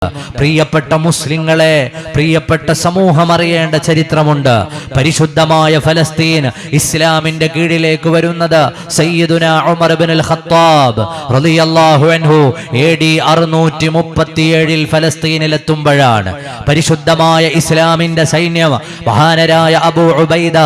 പ്രിയപ്പെട്ട മുസ്ലിങ്ങളെ, പ്രിയപ്പെട്ട സമൂഹം അറിയേണ്ട ചരിത്രമുണ്ട്. പരിശുദ്ധമായ ഫലസ്തീൻ ഇസ്ലാമിന്റെ കീഴിലേക്ക് വരുന്നത് സയ്യിദുനാ ഉമർ ഇബ്നുൽ ഖത്താബ് റളിയല്ലാഹു അൻഹു AD 637 ഫലസ്തീനിലെത്തുമ്പോഴാണ്. പരിശുദ്ധമായ ഇസ്ലാമിന്റെ സൈന്യം മഹാനരായ അബൂ ഉബൈദ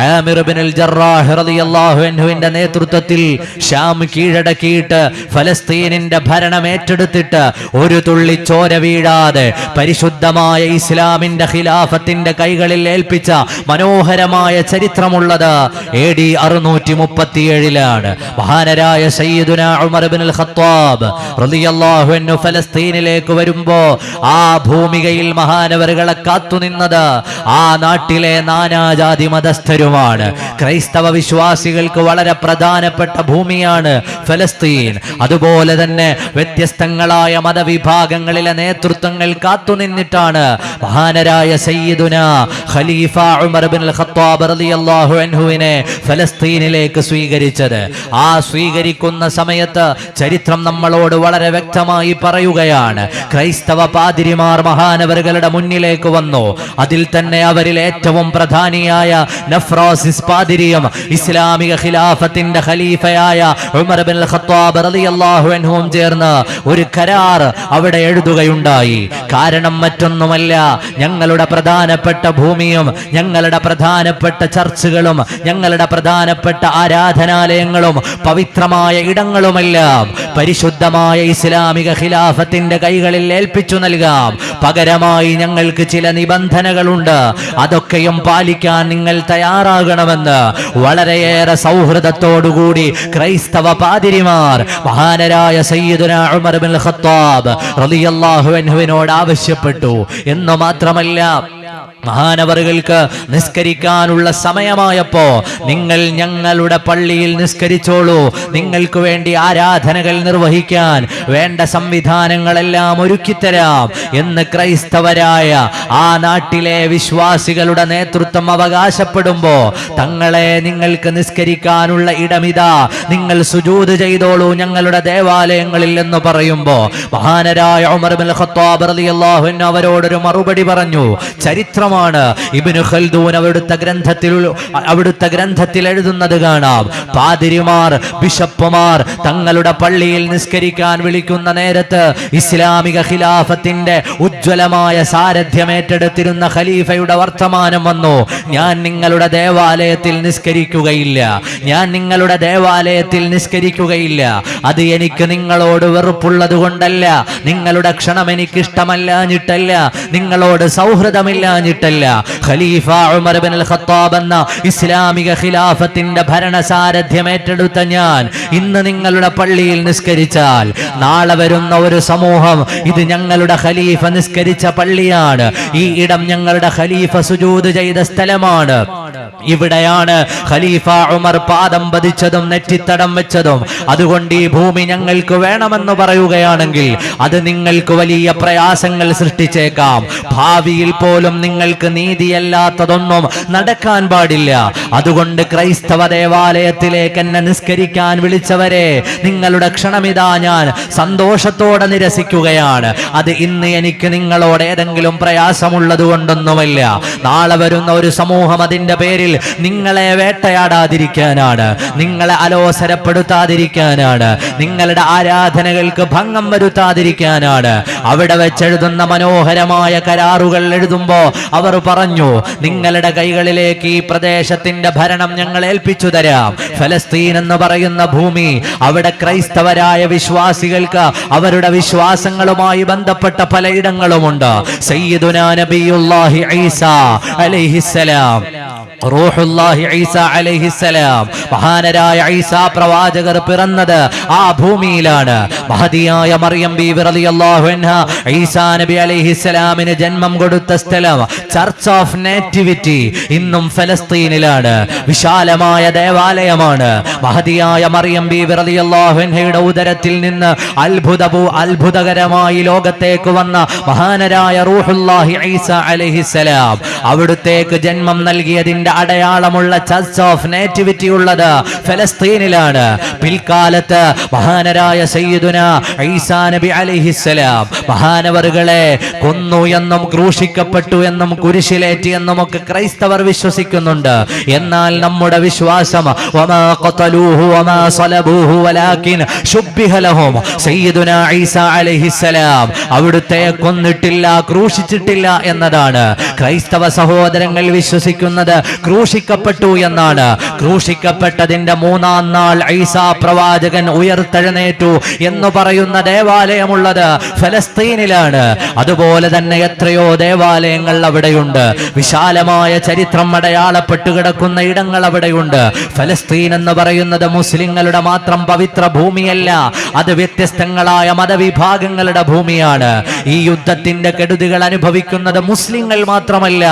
ആമിർ ഇബ്നുൽ ജറാഹ് റളിയല്ലാഹു അൻഹുവിന്റെ നേതൃത്വത്തിൽ ഷാം കീഴടക്കിയിട്ട് ഫലസ്തീനിന്റെ ഭരണം ഏറ്റെടുത്തിട്ട് ഒരു തുള്ളി ചോര വീഴാതെ പരിശുദ്ധമായ ഇസ്ലാമിന്റെ ഖിലാഫത്തിന്റെ കൈകളിൽ ഏൽപ്പിച്ച മനോഹരമായ ചരിത്രമുള്ളത് AD 637 മഹാനരായ സയ്യിദുനാ ഉമർ ഇബ്നുൽ ഖത്താബ് റളിയല്ലാഹു അൻഹു ഫലസ്തീനിലേക്ക് വരുമ്പോ ആ ഭൂമികയിൽ മഹാനവറുകളെ കാത്തുനിന്നത് ആ നാട്ടിലെ നാനാജാതി മതസ്ഥരുമാണ്. ക്രൈസ്തവ വിശ്വാസികൾക്ക് വളരെ പ്രധാനപ്പെട്ട ഭൂമിയാണ് ഫലസ്തീൻ. അതുപോലെ തന്നെ വ്യത്യസ്തങ്ങളായ മതവിഭാഗങ്ങളിലെ നേതൃത്വങ്ങൾ കാത്തുനിന്നിട്ടാണ് മഹാനരായ സയ്യിദുനാ ഖലീഫ ഉമർ ഇബ്നുൽ ഖത്താബ് റളിയല്ലാഹു അൻഹുവിനെ ഫലസ്തീനിലേക്ക് സ്വീകരിച്ചത്. ആ സ്വീകരിക്കുന്ന സമയത്ത് ചരിത്രം നമ്മളോട് വളരെ വ്യക്തമായി പറയുകയാണ്. ക്രൈസ്തവ പാതിരിമാർ മഹാനവറുകളുടെ മുന്നിലേക്ക് വന്നു. അതിൽ തന്നെ അവരിൽ ഏറ്റവും പ്രധാനിയായ നഫ്രോസിസ് പാതിരിയും ഇസ്ലാമിക ഖിലാഫത്തിന്റെ ഖലീഫയായ ഉമർ ഇബ്നുൽ ഖത്താബ് റളിയല്ലാഹു അൻഹുവും ചേർന്ന് ഒരു കരാർ അവിടെ എഴുതുകയുണ്ടായി. കാരണം മറ്റൊന്നുമല്ല, ഞങ്ങളുടെ പ്രധാനപ്പെട്ട ഭൂമിയും ഞങ്ങളുടെ പ്രധാനപ്പെട്ട ചർച്ചുകളും ഞങ്ങളുടെ പ്രധാനപ്പെട്ട ആരാധനാലയങ്ങളും പവിത്രമായ ഇടങ്ങളുമെല്ലാം പരിശുദ്ധമായ ഇസ്ലാമിക ഖിലാഫത്തിന്റെ കൈകളിൽ ഏൽപ്പിച്ചു നൽകാം. പകരമായി ഞങ്ങൾക്ക് ചില നിബന്ധനകളുണ്ട്, അതൊക്കെയും പാലിക്കാൻ നിങ്ങൾ തയ്യാറാകണമെന്ന് വളരെയേറെ സൗഹൃദത്തോടുകൂടി ക്രൈസ്തവ പാതിരിമാർ മഹാനരായ സയ്യിദുനാ ഉമർ ഇബ്നുൽ ഖത്താബ് റളിയല്ലാഹു അൻഹുവിനോട് ആവശ്യപ്പെട്ടു. എന്ന് മാത്രമല്ല, മഹാനവറുകൾക്ക് നിസ്കരിക്കാനുള്ള സമയമായപ്പോ നിങ്ങൾ ഞങ്ങളുടെ പള്ളിയിൽ നിസ്കരിച്ചോളൂ, നിങ്ങൾക്ക് വേണ്ടി ആരാധനകൾ നിർവഹിക്കാൻ വേണ്ട സംവിധാനങ്ങളെല്ലാം ഒരുക്കിത്തരാം എന്ന് ക്രൈസ്തവരായ ആ നാട്ടിലെ വിശ്വാസികളുടെ നേതൃത്വം അവകാശപ്പെടുമ്പോ, തങ്ങളെ നിങ്ങൾക്ക് നിസ്കരിക്കാനുള്ള ഇടമിതാ, നിങ്ങൾ സുജൂദ് ചെയ്തോളൂ ഞങ്ങളുടെ ദേവാലയങ്ങളിൽ എന്ന് പറയുമ്പോ മഹാനരായ ഉമർ ഇബ്നുൽ ഖത്താബ് റളിയല്ലാഹു അൻഹു അവരോടൊരു മറുപടി പറഞ്ഞു. ചരിത്രം ഇബ്നു ഖൽദൂൻ അവിടുത്തെ ഗ്രന്ഥത്തിൽ എഴുതുന്നത് കാണാം. പാതിരിമാർ, ബിഷപ്പുമാർ തങ്ങളുടെ പള്ളിയിൽ നിസ്കരിക്കാൻ വിളിക്കുന്ന നേരത്ത് ഇസ്ലാമിക ഖിലാഫത്തിന്റെ ഉജ്ജ്വലമായ സാരഥ്യം ഏറ്റെടുത്തിരുന്ന ഖലീഫയുടെ വർത്തമാനം വന്നു: ഞാൻ നിങ്ങളുടെ ദേവാലയത്തിൽ നിസ്കരിക്കുകയില്ല, ഞാൻ നിങ്ങളുടെ ദേവാലയത്തിൽ നിസ്കരിക്കുകയില്ല. അത് എനിക്ക് നിങ്ങളോട് വെറുപ്പുള്ളത് കൊണ്ടല്ല, നിങ്ങളുടെ ക്ഷണം എനിക്ക് ഇഷ്ടമല്ലാഞ്ഞിട്ടല്ല, നിങ്ങളോട് സൗഹൃദമില്ലാഞ്ഞിട്ടല്ല. ഖലീഫ ഉമർ ഇബ്നുൽ ഖത്താബ് എന്ന ഇസ്ലാമിക ഖിലാഫത്തിന്റെ ഭരണസാരഥ്യം ഏറ്റെടുത്ത ഞാൻ ഇന്ന് നിങ്ങളുടെ പള്ളിയിൽ നിസ്കരിച്ചാൽ നാളെ വരുന്ന ഒരു സമൂഹം ഇത് ഞങ്ങളുടെ ഖലീഫ നിസ്കരിച്ച പള്ളിയാണ്, ഈ ഇടം ഞങ്ങളുടെ ഖലീഫ സുജൂദ് ചെയ്ത സ്ഥലമാണ്, ഇവിടെയാണ് ഖലീഫ ഉമർ പാദം പതിച്ചതും നെറ്റിത്തടം വെച്ചതും, അതുകൊണ്ട് ഈ ഭൂമി ഞങ്ങൾക്ക് വേണമെന്ന് പറയുകയാണെങ്കിൽ അത് നിങ്ങൾക്ക് വലിയ പ്രയാസങ്ങൾ സൃഷ്ടിച്ചേക്കാം. ഭാവിയിൽ പോലും നിങ്ങൾക്ക് നീതിയല്ലാത്തതൊന്നും നടക്കാൻ പാടില്ല. അതുകൊണ്ട് ക്രൈസ്തവ ദേവാലയത്തിലേക്ക് എന്നെ നിസ്കരിക്കാൻ വിളിച്ചവരെ, നിങ്ങളുടെ ക്ഷണമിതാ ഞാൻ സന്തോഷത്തോടെ നിരസിക്കുകയാണ്. അത് ഇന്ന് എനിക്ക് നിങ്ങളോട് ഏതെങ്കിലും പ്രയാസമുള്ളത് കൊണ്ടൊന്നുമല്ല. നാളെ വരുന്ന ഒരു സമൂഹം അതിന്റെ പേരിൽ നിങ്ങളെ വേട്ടയാടാതിരിക്കാനാണ്, നിങ്ങളെ അലോസരപ്പെടുത്താതിരിക്കാനാണ്, നിങ്ങളുടെ ആരാധനകൾക്ക് ഭംഗം വരുത്താതിരിക്കാനാണ്. അവിടെ വെച്ചെഴുതുന്ന മനോഹരമായ കരാറുകൾ എഴുതുമ്പോ അവർ പറഞ്ഞു: നിങ്ങളുടെ കൈകളിലേക്ക് ഈ പ്രദേശത്തിന്റെ ഭരണം ഞങ്ങൾ ഏൽപ്പിച്ചു തരാം. ഫലസ്തീൻ എന്ന് പറയുന്ന ഭൂമി, അവിടെ ക്രൈസ്തവരായ വിശ്വാസികൾക്ക് അവരുടെ വിശ്വാസങ്ങളുമായി ബന്ധപ്പെട്ട പലയിടങ്ങളുമുണ്ട്. സയ്യിദുനാ നബിയുല്ലാഹി ഈസാ അലൈഹിസ്സലാം, റൂഹുല്ലാഹി ഈസാ അലൈഹിസ്സലാം, മഹാനരായ ഈസാ പ്രവാചകർ പിറന്നത് ആ ഭൂമിയിലാണ്. മഹദിയായ മറിയം ബീവി റളിയല്ലാഹു അൻഹ ഈസാ നബി അലൈഹിസ്സലാമിന് ജന്മം കൊടുത്ത സ്ഥലം ചർച്ച് ഓഫ് നേറ്റിവിറ്റി ഇന്നും ഫലസ്തീനിലാണ്. വിശാലമായ ദേവാലയമാണ്. മഹദിയായ മറിയം ബീവി റളിയല്ലാഹു അൻഹയുടെ ഉദരത്തിൽ നിന്ന് അത്ഭുതകരമായി ലോകത്തേക്ക് വന്ന മഹാനരായ റൂഹുല്ലാഹി ഈസാ അലൈഹിസ്സലാം, അവിടുത്തേക്ക് ജന്മം നൽകിയതിന്റെ മക്കളിന്റെ അടയാളമുള്ള ചർച്ച് ഓഫ് നേറ്റിവിറ്റി ഉള്ളത് ഫലസ്തീനിലാണ്. പിൽക്കാലത്ത് മഹാനരായ സയ്യിദുന ഈസാ നബി അലൈഹിസ്സലാം മഹാനവറുകളെ കൊന്നു എന്നും ക്രൂശിക്കപ്പെട്ടു എന്നും കുരിശിലേറ്റി എന്നും ഒക്കെ ക്രൈസ്തവർ വിശ്വസിക്കുന്നുണ്ട്. എന്നാൽ നമ്മുടെ വിശ്വാസം വമാ ഖതലൂഹു വമാ സലബൂഹു വലാകിൻ ശുബ്ബിഹ ലഹും. സയ്യിദുന ഈസാ അലൈഹിസ്സലാം അവിടുത്തെ കൊന്നിട്ടില്ല, ക്രൂശിച്ചിട്ടില്ല എന്നതാണ്. ക്രൈസ്തവ സഹോദരങ്ങൾ വിശ്വസിക്കുന്നത് ക്രൂശിക്കപ്പെട്ടു എന്നാണ്. ക്രൂശിക്കപ്പെട്ടതിന്റെ 3-ാം നാൾ ഈസാ പ്രവാചകൻ ഉയർത്തെഴുന്നേറ്റു എന്ന് പറയുന്ന ദേവാലയമുള്ളത് ഫലസ്തീനിലാണ്. അതുപോലെ തന്നെ എത്രയോ ദേവാലയങ്ങൾ അവിടെയുണ്ട്. വിശാലമായ ചരിത്രം അടയാളപ്പെട്ടു കിടക്കുന്ന ഇടങ്ങൾ അവിടെയുണ്ട്. ഫലസ്തീൻ എന്ന് പറയുന്നത് മുസ്ലിങ്ങളുടെ മാത്രം പവിത്ര ഭൂമിയല്ല, അത് വ്യത്യസ്തങ്ങളായ മതവിഭാഗങ്ങളുടെ ഭൂമിയാണ്. ഈ യുദ്ധത്തിന്റെ കെടുതികൾ അനുഭവിക്കുന്നത് മുസ്ലിങ്ങൾ മാത്രമല്ല,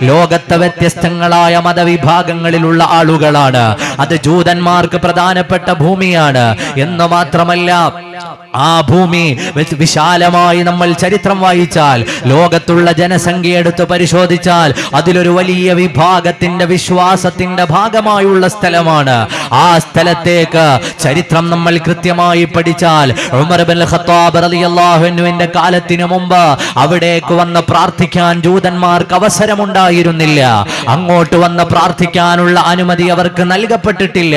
ലോകത്തെ വ്യത്യസ്തങ്ങളായ മതവിഭാഗങ്ങളിലുള്ള ആളുകളാണ്. അത് ജൂതന്മാർക്ക് പ്രധാനപ്പെട്ട ഭൂമിയാണ് എന്ന് മാത്രമല്ല, ആ ഭൂമി വിശാലമായി നമ്മൾ ചരിത്രം വായിച്ചാൽ, ലോകത്തുള്ള ജനസംഖ്യ എടുത്ത് പരിശോധിച്ചാൽ അതിലൊരു വലിയ വിഭാഗത്തിന്റെ വിശ്വാസത്തിന്റെ ഭാഗമായുള്ള സ്ഥലമാണ്. ആ സ്ഥലത്തേക്ക് ചരിത്രം നമ്മൾ കൃത്യമായി പഠിച്ചാൽ ഉമർ ഇബ്നുൽ ഖത്താബ് റളിയല്ലാഹു അൻഹുവിന്റെ കാലത്തിനു മുമ്പ് അവിടേക്ക് വന്ന് പ്രാർത്ഥിക്കാൻ ജൂതന്മാർക്ക് അവസരമുണ്ടായിരുന്നില്ല. അങ്ങോട്ട് വന്ന് പ്രാർത്ഥിക്കാനുള്ള അനുമതി അവർക്ക് നൽകപ്പെട്ടിട്ടില്ല.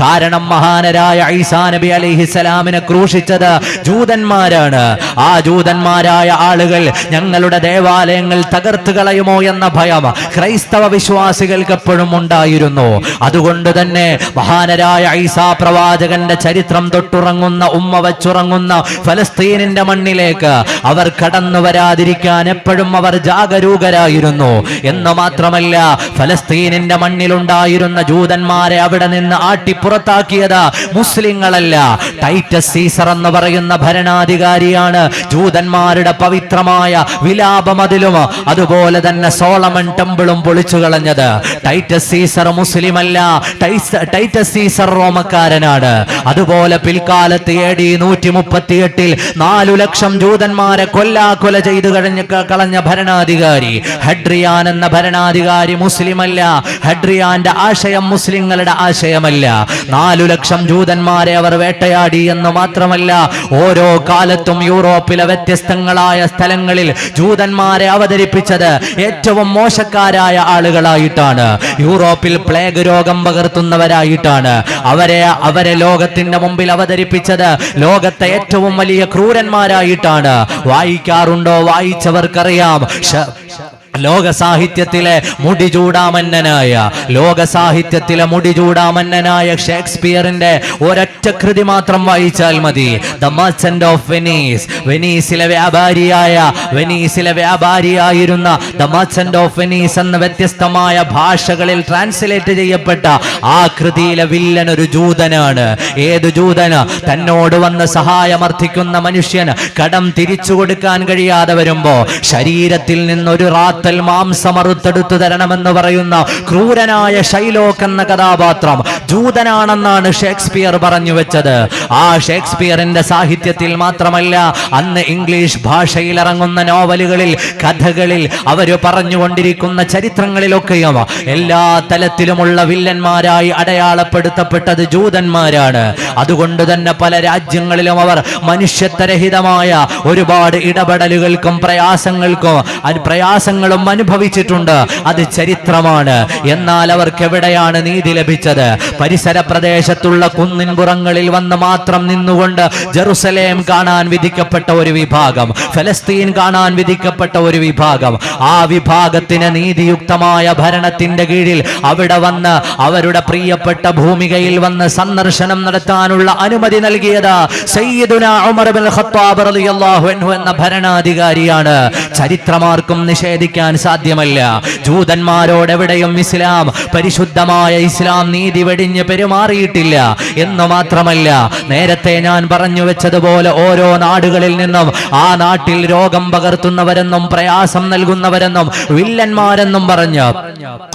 കാരണം മഹാനരായ ഈസാ നബി അലൈഹിസ്സലാമിനെ ക്രൂശിച്ചത് ജൂതന്മാരാണ്. ആ ജൂതന്മാരായ ആളുകൾ ഞങ്ങളുടെ ദേവാലയങ്ങൾ തകർത്തു കളയുമോ എന്ന ഭയം ക്രൈസ്തവ വിശ്വാസികൾക്ക് എപ്പോഴും ഉണ്ടായിരുന്നു. അതുകൊണ്ട് തന്നെ മഹാനരായ ഈസാ പ്രവാചകന്റെ ചരിത്രം തൊട്ടുറങ്ങുന്ന, ഉമ്മ വച്ചുറങ്ങുന്ന ഫലസ്തീനിന്റെ മണ്ണിലേക്ക് അവർ കടന്നു വരാതിരിക്കാൻ എപ്പോഴും അവർ ജാഗരൂകരായിരുന്നു. എന്ന് മാത്രമല്ല, ഫലസ്തീനിന്റെ മണ്ണിലുണ്ടായിരുന്ന ജൂതന്മാരെ അവിടെ നിന്ന് ആട്ടിപ്പുറത്താക്കിയത് മുസ്ലിങ്ങളല്ല, ടൈറ്റസ് സീസർ എന്ന് പറയുന്ന ഭരണാധികാരിയാണ് ജൂതന്മാരുടെ പവിത്രമായ വിലാപമതിലും അതുപോലെ തന്നെ സോളമൻ ടെമ്പിളും പൊളിച്ചു കളഞ്ഞത്. ടൈറ്റസ് സീസർ മുസ്ലിമല്ല, ടൈറ്റസ് സീസർ റോമക്കാരനാണ്. അതുപോലെ പിൽക്കാലത്ത് AD 138 4 ലക്ഷം ജൂതന്മാരെ കൊല്ലാക്കൊല ചെയ്തു കളഞ്ഞ ഭരണാധികാരി ഹഡ്രിയാൻ എന്ന ഭരണാധികാരി മുസ്ലിമല്ല. ഹഡ്രിയാന്റെ ആശയം മുസ്ലിങ്ങളുടെ ആശയമല്ല. 4 ലക്ഷം ജൂതന്മാരെ അവർ വേട്ടയാടി എന്ന് മാത്രമല്ല, ഓരോ കാലത്തും യൂറോപ്പിലെ വ്യത്യസ്തങ്ങളായ സ്ഥലങ്ങളിൽ ജൂതന്മാരെ അവതരിപ്പിച്ചത് ഏറ്റവും മോശക്കാരായ ആളുകളായിട്ടാണ്. യൂറോപ്പിൽ പ്ലേഗ് രോഗം പകർത്തുന്നവരായിട്ടാണ് അവരെ ലോകത്തിന്റെ മുമ്പിൽ അവതരിപ്പിച്ചത് ലോകത്തെ ഏറ്റവും വലിയ ക്രൂരന്മാരായിട്ടാണ്. വായിക്കാറുണ്ടോ? വായിച്ചവർക്കറിയാം. ലോക സാഹിത്യത്തിലെ മുടിചൂടാമന്നനായ ഷേക്സ്പിയറിന്റെ ഒരൊറ്റ കൃതി മാത്രം വായിച്ചാൽ മതി. The Merchant of Venice. വെനീസിലെ വ്യാപാരിയായിരുന്ന ദ മർച്ചന്റ് ഓഫ് വെനീസ് എന്ന വ്യത്യസ്തമായ ഭാഷകളിൽ ട്രാൻസ്ലേറ്റ് ചെയ്യപ്പെട്ട ആ കൃതിയിലെ വില്ലൻ ഒരു ജൂതനാണ്. ഏത് ജൂതന്? തന്നോട് വന്ന് സഹായമർത്ഥിക്കുന്ന മനുഷ്യൻ കടം തിരിച്ചു കൊടുക്കാൻ കഴിയാതെ വരുമ്പോ ശരീരത്തിൽ നിന്നൊരു റാത്തൽ മാംസമറുത്തെടുത്തു തരണമെന്ന് പറയുന്ന ക്രൂരനായ ഷൈലോക്ക് എന്ന കഥാപാത്രം ജൂതനാണെന്നാണ് ഷേക്സ്പിയർ പറഞ്ഞു വെച്ചത്. ആ ഷേക്സ്പിയറിന്റെ സാഹിത്യത്തിൽ മാത്രമല്ല, അന്ന് ഇംഗ്ലീഷ് ഭാഷയിൽ ഇറങ്ങുന്ന നോവലുകളിൽ, കഥകളിൽ അവർ പറഞ്ഞുകൊണ്ടിരിക്കുന്ന ചരിത്രങ്ങളിലൊക്കെയും എല്ലാ തലത്തിലുമുള്ള വില്ലന്മാരായി അടയാളപ്പെടുത്തപ്പെട്ടത് ജൂതന്മാരാണ്. അതുകൊണ്ട് തന്നെ പല രാജ്യങ്ങളിലും അവർ മനുഷ്യത്വരഹിതമായ ഒരുപാട് ഇടപെടലുകൾക്കും പ്രയാസങ്ങളും അനുഭവിച്ചിട്ടുണ്ട്. അത് ചരിത്രമാണ്. എന്നാൽ അവർക്ക് എവിടെയാണ് നീതി ലഭിച്ചത്? പരിസര പ്രദേശത്തുള്ള കുന്നിൻപുറങ്ങളിൽ വന്ന് മാത്രം നിന്നുകൊണ്ട് ജെറുസലേം കാണാൻ വിധിക്കപ്പെട്ട ഒരു വിഭാഗം, ഫലസ്തീൻ കാണാൻ വിധിക്കപ്പെട്ട ഒരു വിഭാഗം. ആ വിഭാഗത്തിന് നീതിയുക്തമായ ഭരണത്തിന്റെ കീഴിൽ അവിടെ വന്ന് അവരുടെ പ്രിയപ്പെട്ട ഭൂമികയിൽ വന്ന് സന്ദർശനം നടത്താനുള്ള അനുമതി നൽകിയത് സയ്യിദുനാ ഉമർ ഇബ്നുൽ ഖത്താബ് റളിയല്ലാഹു അൻഹു എന്ന ഭരണാധികാരിയാണ്. ചരിത്രമാർക്കും നിഷേധിക്കാൻ സാധ്യമല്ല. ജൂതന്മാരോടെവിടെയും പരിശുദ്ധമായ ഇസ്ലാം നീതി വെടിഞ്ഞ് പെരുമാറിയിട്ടില്ല. എന്ന് മാത്രമല്ല, നേരത്തെ ഞാൻ പറഞ്ഞു വെച്ചതുപോലെ ഓരോ നാടുകളിൽ നിന്നും ആ നാട്ടിൽ രോഗം പകർത്തുന്നവരെന്നും പ്രയാസം നൽകുന്നവരെന്നും വില്ലന്മാരെന്നും പറഞ്ഞ്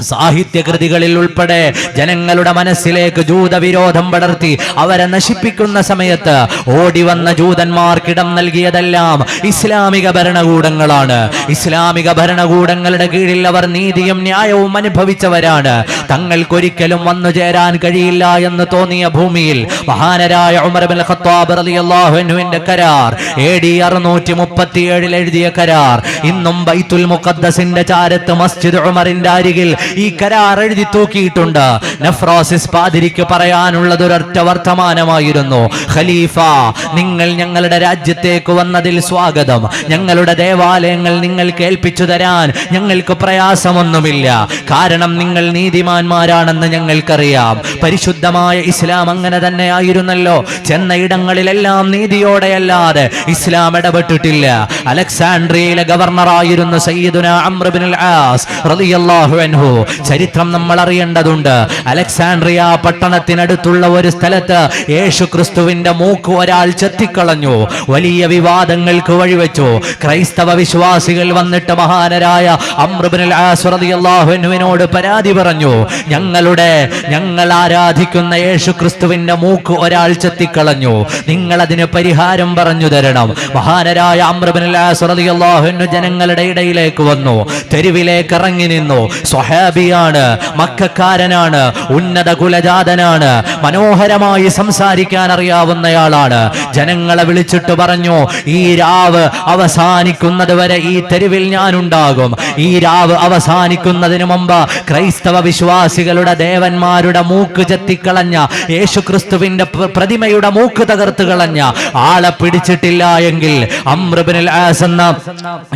സാഹിത്യകൃതികളിൽ ഉൾപ്പെടെ ജനങ്ങളുടെ മനസ്സിലേക്ക് ജൂതവിരോധം പടർത്തി അവരെ നശിപ്പിക്കുന്ന സമയത്ത് ഓടിവന്ന ജൂതന്മാർക്കിടം നൽകിയതെല്ലാം ഇസ്ലാമിക ഭരണകൂടങ്ങളാണ്. ഇസ്ലാമിക ഭരണകൂട ഭരണകൂടങ്ങളുടെ കീഴിൽ അവർ നീതിയും ന്യായവും അനുഭവിച്ചവരാണ്. തങ്ങൾക്കൊരിക്കലും വന്നു ചേരാൻ കഴിയില്ല എന്ന് തോന്നിയ ഭൂമിയിൽ മഹാനരായ ഉമർ ഇബ്നുൽ ഖത്താബ് റളിയല്ലാഹു അൻഹുവിന്റെ കരാർ AD 637 എഴുതിയ കരാർ ഇന്നും ബൈത്തുൽ മുഖദ്ദസിന്റെ ചാരത്ത് മസ്ജിദ് ഉമറിന്റെ അരികിൽ ഈ കരാർ എഴുതി തൂക്കിയിട്ടുണ്ട്. നഫ്രോസിസ് പാതിരിക്ക് പറയാനുള്ളത് ഒരൊറ്റ വർത്തമാനമായിരുന്നു: ഖലീഫ, നിങ്ങൾ ഞങ്ങളുടെ രാജ്യത്തേക്ക് വന്നതിൽ സ്വാഗതം. ഞങ്ങളുടെ ദേവാലയങ്ങൾ നിങ്ങൾ കേൾപ്പിച്ചു തരാൻ ഞങ്ങൾക്ക് പ്രയാസമൊന്നുമില്ല. കാരണം നിങ്ങൾ നീതിമാന്മാരാണെന്ന് ഞങ്ങൾക്കറിയാം. പരിശുദ്ധമായ ഇസ്ലാം അങ്ങനെ തന്നെ ആയിരുന്നല്ലോ. ചെന്ന ഇടങ്ങളിലെല്ലാം നീതിയോടെയല്ലാതെ ഇസ്ലാം ഇടപെട്ടിട്ടില്ല. അലക്സാൻഡ്രിയയിലെ ഗവർണറായിരുന്ന സയ്യിദുനാ അംർ ഇബ്നുൽ ആസ് റളിയല്ലാഹു അൻഹു ചരിത്രം നമ്മൾ അറിയേണ്ടതുണ്ട്. അലക്സാൻഡ്രിയ പട്ടണത്തിനടുത്തുള്ള ഒരു സ്ഥലത്ത് യേശു ക്രിസ്തുവിന്റെ മൂക്ക് ഒരാൾ ചെത്തിക്കളഞ്ഞു. വലിയ വിവാദങ്ങൾക്ക് വഴിവെച്ചു. ക്രൈസ്തവ വിശ്വാസികൾ വന്നിട്ട് മഹാനരായ അംർ ഇബ്നുൽ ആസ് റളിയല്ലാഹു അൻഹുവിനോട് പരാതി പറഞ്ഞു: ഞങ്ങൾ ആരാധിക്കുന്ന യേശു ക്രിസ്തുവിന്റെ മൂക്ക് ഒരാൾ ചെത്തിക്കളഞ്ഞു, നിങ്ങൾ അതിന് പരിഹാരം പറഞ്ഞു തരണം. മഹാനരായ അംർ ഇബ്നുൽ ആസ് റളിയല്ലാഹു അൻഹു ജനങ്ങളുടെ ഇടയിലേക്ക് വന്നു. തെരുവിലേക്ക് ഇറങ്ങി നിന്നു. സ്വഹാബിയാണ്, മക്കക്കാരനാണ്, ഉന്നത കുലജാതനാണ്, മനോഹരമായി സംസാരിക്കാൻ അറിയാവുന്നയാളാണ്. ജനങ്ങളെ വിളിച്ചിട്ട് പറഞ്ഞു: ഈ രാവ് അവസാനിക്കുന്നത് വരെ ഈ തെരുവിൽ ഞാനുണ്ടാകും. ഈ രാവ് അവസാനിക്കുന്നതിന് മുമ്പ് ക്രൈസ്തവ വിശ്വാസികളുടെ ദേവന്മാരുടെ മൂക്ക് ചെത്തിക്കളഞ്ഞ യേശു ക്രിസ്തുവിന്റെ പ്രതിമയുടെ മൂക്ക് തകർത്ത് കളഞ്ഞ ആളെ പിടിച്ചിട്ടില്ല എങ്കിൽ അംർ ഇബ്നുൽ ആസ് എന്ന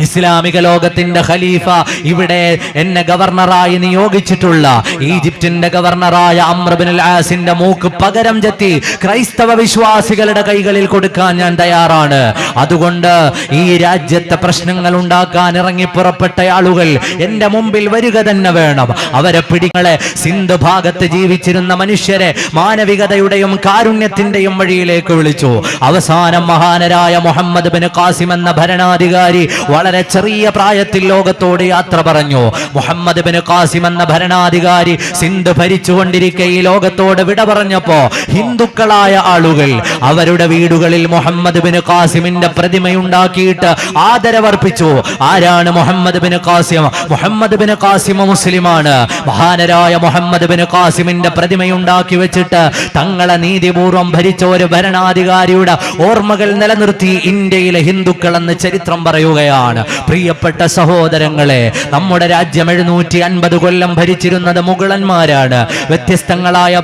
ഇസ്ലാമിക ലോകത്തിന്റെ ഖലീഫ, ഇവിടെ എന്നെ ഗവർണറായി നിയോഗിച്ചിട്ടുള്ള ഈജിപ്തിന്റെ ഗവർണറായ അംർ ഇബ്നുൽ ആസിന്റെ മൂക്ക് പകരം ചെത്തി ക്രൈസ്തവ വിശ്വാസികളുടെ കൈകളിൽ കൊടുക്കാൻ ഞാൻ തയ്യാറാണ്. അതുകൊണ്ട് ഈ രാജ്യത്തെ പ്രശ്നങ്ങൾ ഉണ്ടാക്കാൻ ഇറങ്ങി പുറപ്പെട്ട ആളുകൾ എന്റെ മുമ്പിൽ വരിക തന്നെ വേണം. അവരെ പിടികളെ സിന്ധ് ഭാഗത്ത് ജീവിച്ചിരുന്ന മനുഷ്യരെ മാനവികതയുടെയും കാരുണ്യത്തിന്റെയും വഴിയിലേക്ക് വിളിച്ചു. അവസാനം മഹാനരായ മുഹമ്മദ് ബിൻ ഖാസിം എന്ന ഭരണാധികാരി വളരെ ചെറിയ പ്രായത്തിൽ ലോകത്തോട് യാത്ര പറഞ്ഞു. മുഹമ്മദ് ബിൻ ഖാസിം എന്ന ഭരണാധികാരി സിന്ധ് ഭരിച്ചുകൊണ്ടിരിക്കെ ഈ ലോകത്തോട് വിട പറഞ്ഞപ്പോ ഹിന്ദുക്കളായ ആളുകൾ അവരുടെ വീടുകളിൽ മുഹമ്മദ് ബിൻ ഖാസിമിന്റെ പ്രതിമയുണ്ടാക്കിയിട്ട് ആദരവർപ്പിച്ചു. ആരാണ് Muhammad bin Qasim? Muhammad bin Qasim മുസ്ലിമാണ്. മഹാനരായ മുഹമ്മദ് ബിൻ ഖാസിമിന്റെ പ്രതിമയുണ്ടാക്കി വെച്ചിട്ട് തങ്ങളെ നീതിപൂർവം ഭരിച്ച ഒരു ഭരണാധികാരിയുടെ ഓർമ്മകൾ നിലനിർത്തി ഇന്ത്യയിലെ ഹിന്ദുക്കൾ എന്ന് ചരിത്രം പറയുകയാണ്. പ്രിയപ്പെട്ട സഹോദരങ്ങളെ, നമ്മുടെ രാജ്യം 750 കൊല്ലം ഭരിച്ചിരുന്നത് മുഗളന്മാരാണ്. വ്യത്യസ്തങ്ങളായ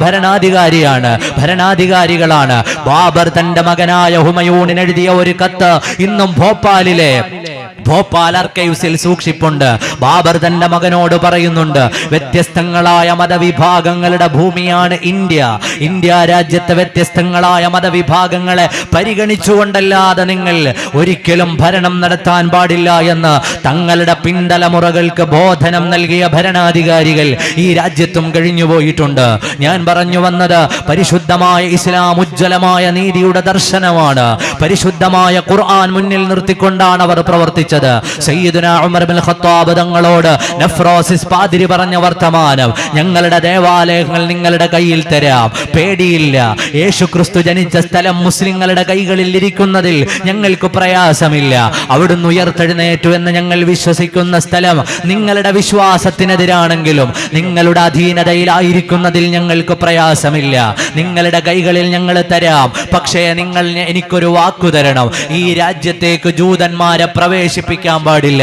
ഭരണാധികാരികളാണ്. ബാബർ തന്റെ മകനായ ഹുമയൂണിന് എഴുതിയ ഒരു കത്ത് ഇന്നും ഭോപ്പാൽ ആർക്കൈവ്സിൽ സൂക്ഷിപ്പുണ്ട്. ബാബർ തന്റെ മകനോട് പറയുന്നുണ്ട്: വ്യത്യസ്തങ്ങളായ മതവിഭാഗങ്ങളുടെ ഭൂമിയാണ് ഇന്ത്യ രാജ്യത്തെ വ്യത്യസ്തങ്ങളായ മതവിഭാഗങ്ങളെ പരിഗണിച്ചുകൊണ്ടല്ലാതെ നിങ്ങൾ ഒരിക്കലും ഭരണം നടത്താൻ പാടില്ല എന്ന് തങ്ങളുടെ പിന്തലമുറകൾക്ക് ബോധനം നൽകിയ ഭരണാധികാരികൾ ഈ രാജ്യത്തും കഴിഞ്ഞുപോയിട്ടുണ്ട്. ഞാൻ പറഞ്ഞു വന്നത്, പരിശുദ്ധമായ ഇസ്ലാം ഉജ്ജ്വലമായ നീതിയുടെ ദർശനമാണ്. പരിശുദ്ധമായ ഖുർആൻ മുന്നിൽ നിർത്തിക്കൊണ്ടാണ് അവർ പ്രവർത്തിച്ചത്. സയ്യിദുനാ ഉമർ ഇബ്നുൽ ഖത്താബ് തങ്ങളോട് നഫ്രോസിസ് പാതിരി പറഞ്ഞ വർത്തമാനം: ഞങ്ങളുടെ ദേവാലയങ്ങൾ നിങ്ങളുടെ കയ്യിൽ തരാം, പേടിയില്ല. യേശു ക്രിസ്തു ജനിച്ച സ്ഥലം മുസ്ലിങ്ങളുടെ കൈകളിൽ ഇരിക്കുന്നതിൽ ഞങ്ങൾക്ക് പ്രയാസമില്ല. അവിടുന്ന് ഉയർത്തെഴുന്നേറ്റു എന്ന് ഞങ്ങൾ വിശ്വസിക്കുന്ന സ്ഥലം നിങ്ങളുടെ വിശ്വാസത്തിനെതിരാണെങ്കിലും നിങ്ങളുടെ അധീനതയിലായിരിക്കുന്നതിൽ ഞങ്ങൾക്ക് പ്രയാസമില്ല. നിങ്ങളുടെ കൈകളിൽ ഞങ്ങൾ തരാം. പക്ഷേ നിങ്ങൾ എനിക്കൊരു വാക്കു തരണം: ഈ രാജ്യത്തേക്ക് ജൂതന്മാരെ പ്രവേശിപ്പിക്കാൻ പാടില്ല.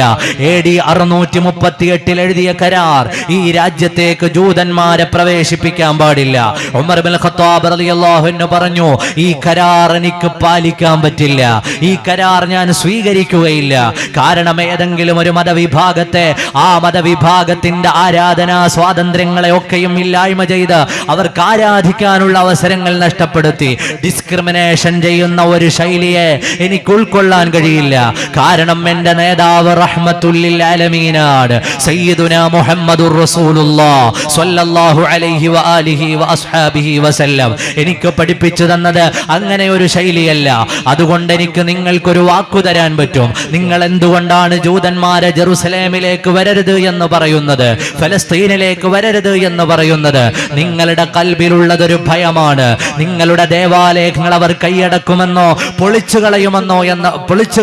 AD 638 എഴുതിയ കരാർ, ഈ രാജ്യത്തേക്ക് ജൂതന്മാരെ പ്രവേശിപ്പിക്കാൻ പാടില്ല. ഉമർ ഇബ്നുൽ ഖത്താബ് റളിയല്ലാഹു അൻഹു പറഞ്ഞു: ഈ കരാർ എനിക്ക് പാലിക്കാൻ പറ്റില്ല, ഈ കരാർ ഞാൻ സ്വീകരിക്കുകയില്ല. കാരണം ഏതെങ്കിലും ഒരു മതവിഭാഗത്തെ, ആ മതവിഭാഗത്തിന്റെ ആരാധനാ സ്വാതന്ത്ര്യങ്ങളെ ഒക്കെയും ഇല്ലായ്മ ചെയ്ത് അവർക്ക് ആരാധിക്കാനുള്ള അവസരങ്ങൾ നഷ്ടപ്പെടുത്തി ഡിസ്ക്രിമിനേഷൻ ചെയ്യുന്ന ഒരു ശൈലിയെ എനിക്ക് ഉൾക്കൊള്ളാൻ കഴിയില്ല. കാരണം എന്റെ നേതാവ് റഹ്മത്തുൽ ലിൽ ആലമീനാണ്, സയ്യിദുനാ മുഹമ്മദുർ റസൂലുള്ളാഹ് സ്വല്ലല്ലാഹു അലൈഹി വആലിഹി വഅസ്ഹാബിഹി വസല്ലം എനിക്ക് പഠിപ്പിച്ചു തന്നത് അങ്ങനെ ഒരു ശൈലിയല്ല. അതുകൊണ്ട് എനിക്ക് നിങ്ങൾക്കൊരു വാക്കു തരാൻ പറ്റും. നിങ്ങൾ എന്തുകൊണ്ടാണ് ജൂതന്മാരെ ജെറുസലേമിലേക്ക് വരരുത് എന്ന് പറയുന്നത്, ഫലസ്തീനിലേക്ക് വരരുത് എന്ന് പറയുന്നത്? നിങ്ങളുടെ കൽബിലുള്ളതൊരു ഭയമാണ്. നിങ്ങളുടെ ദേവാലയങ്ങൾ അവർ കൈയടക്കുമെന്നോ പൊളിച്ചു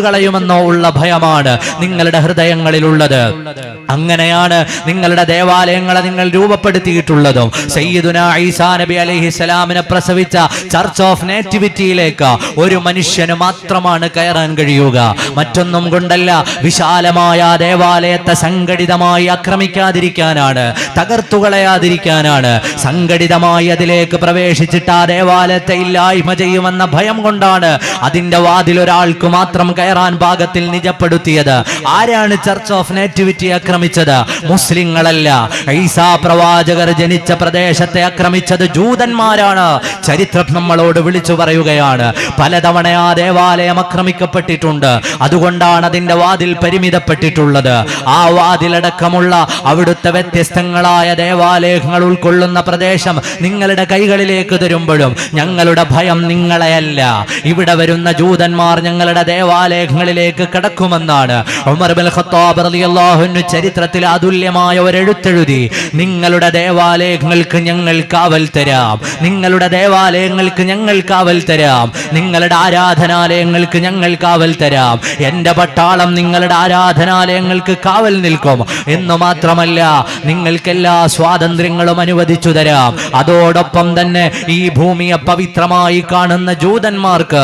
കളയുമെന്നോ ഉള്ള ഭയമാണ് നിങ്ങളുടെ ഹൃദയങ്ങളിലുള്ളത്. അങ്ങനെയാണ് നിങ്ങളുടെ ദേവാലയങ്ങളെ നിങ്ങൾ രൂപപ്പെടുത്തിയിട്ടുള്ളതും. സയ്യിദുനാ ഈസാ നബി അലൈഹിസ്സലാമിനെ പ്രസവിച്ച ചർച്ച് ഓഫ് നേറ്റിവിറ്റിയിലേക്ക് ഒരു മനുഷ്യന് മാത്രമാണ് കയറാൻ കഴിയുക. മറ്റൊന്നും കൊണ്ടല്ല, വിശാലമായ ദേവാലയത്തെ സംഘടിതമായി ആക്രമിക്കാതിരിക്കാനാണ്, തകർത്തുകളയാതിരിക്കാനാണ്. സംഘടിതമായി അതിലേക്ക് പ്രവേശിച്ചിട്ട് ആ ദേവാലയത്തെ ഇല്ലായ്മ ചെയ്യുമെന്ന ഭയം കൊണ്ടാണ് അതിന്റെ വാതിൽ ഒരാൾക്ക് മാത്രം കയറാൻ പാകത്തിൽ നിജപ്പെടുത്തിയത്. ആരാണ് ചർച്ച് ഓഫ് നേറ്റിവിറ്റി ആക്രമിച്ചത്? മുസ്ലിങ്ങളല്ല. ഈസാ പ്രവാചകർ ജനിച്ച പ്രദേശത്തെ ആക്രമിച്ചത് ജൂതന്മാരാണ്. ചരിത്രം നമ്മളോട് വിളിച്ചു പറയുകയാണ്. പലതവണ ആ ദേവാലയം ആക്രമിക്കപ്പെട്ടിട്ടുണ്ട്. അതുകൊണ്ടാണ് അതിന്റെ വാതിൽ പരിമിതപ്പെട്ടിട്ടുള്ളത്. ആ വാതിലടക്കമുള്ള അവിടുത്തെ വ്യത്യസ്തങ്ങളായ ദേവാലയങ്ങൾ ഉൾക്കൊള്ളുന്ന പ്രദേശം നിങ്ങളുടെ കൈകളിലേക്ക് തരുമ്പോഴും ഞങ്ങളുടെ ഭയം നിങ്ങളെയല്ല, ഇവിടെ വരുന്ന ജൂതന്മാർ ഞങ്ങളുടെ ദേവാലയങ്ങളിലേക്ക് കടക്കുമെന്നാണ്. ഉമർ ഇബ്നുൽ ഖത്താബ് റളിയല്ലാഹു അൻഹു ചരിത്രത്തിൽ അതുല്യമായ ഒരു എഴുത്തെഴുതി. നിങ്ങളുടെ ദേവാലയങ്ങൾക്ക് ഞങ്ങൾ കാവൽ തരാം, നിങ്ങളുടെ ദേവാലയങ്ങൾക്ക് ഞങ്ങൾ കാവൽ തരാം, നിങ്ങളുടെ ആരാധനാലയങ്ങൾക്ക് ഞങ്ങൾ കാവൽ തരാം, എന്റെ പട്ടാളം നിങ്ങളുടെ ആരാധനാലയങ്ങൾക്ക് കാവൽ നിൽക്കും എന്ന് മാത്രമല്ല, നിങ്ങൾക്ക് എല്ലാ സ്വാതന്ത്ര്യങ്ങളും അനുവദിച്ചു തരാം. അതോടൊപ്പം തന്നെ ഈ ഭൂമിയെ പവിത്രമായി കാണുന്ന ജൂതന്മാർക്ക്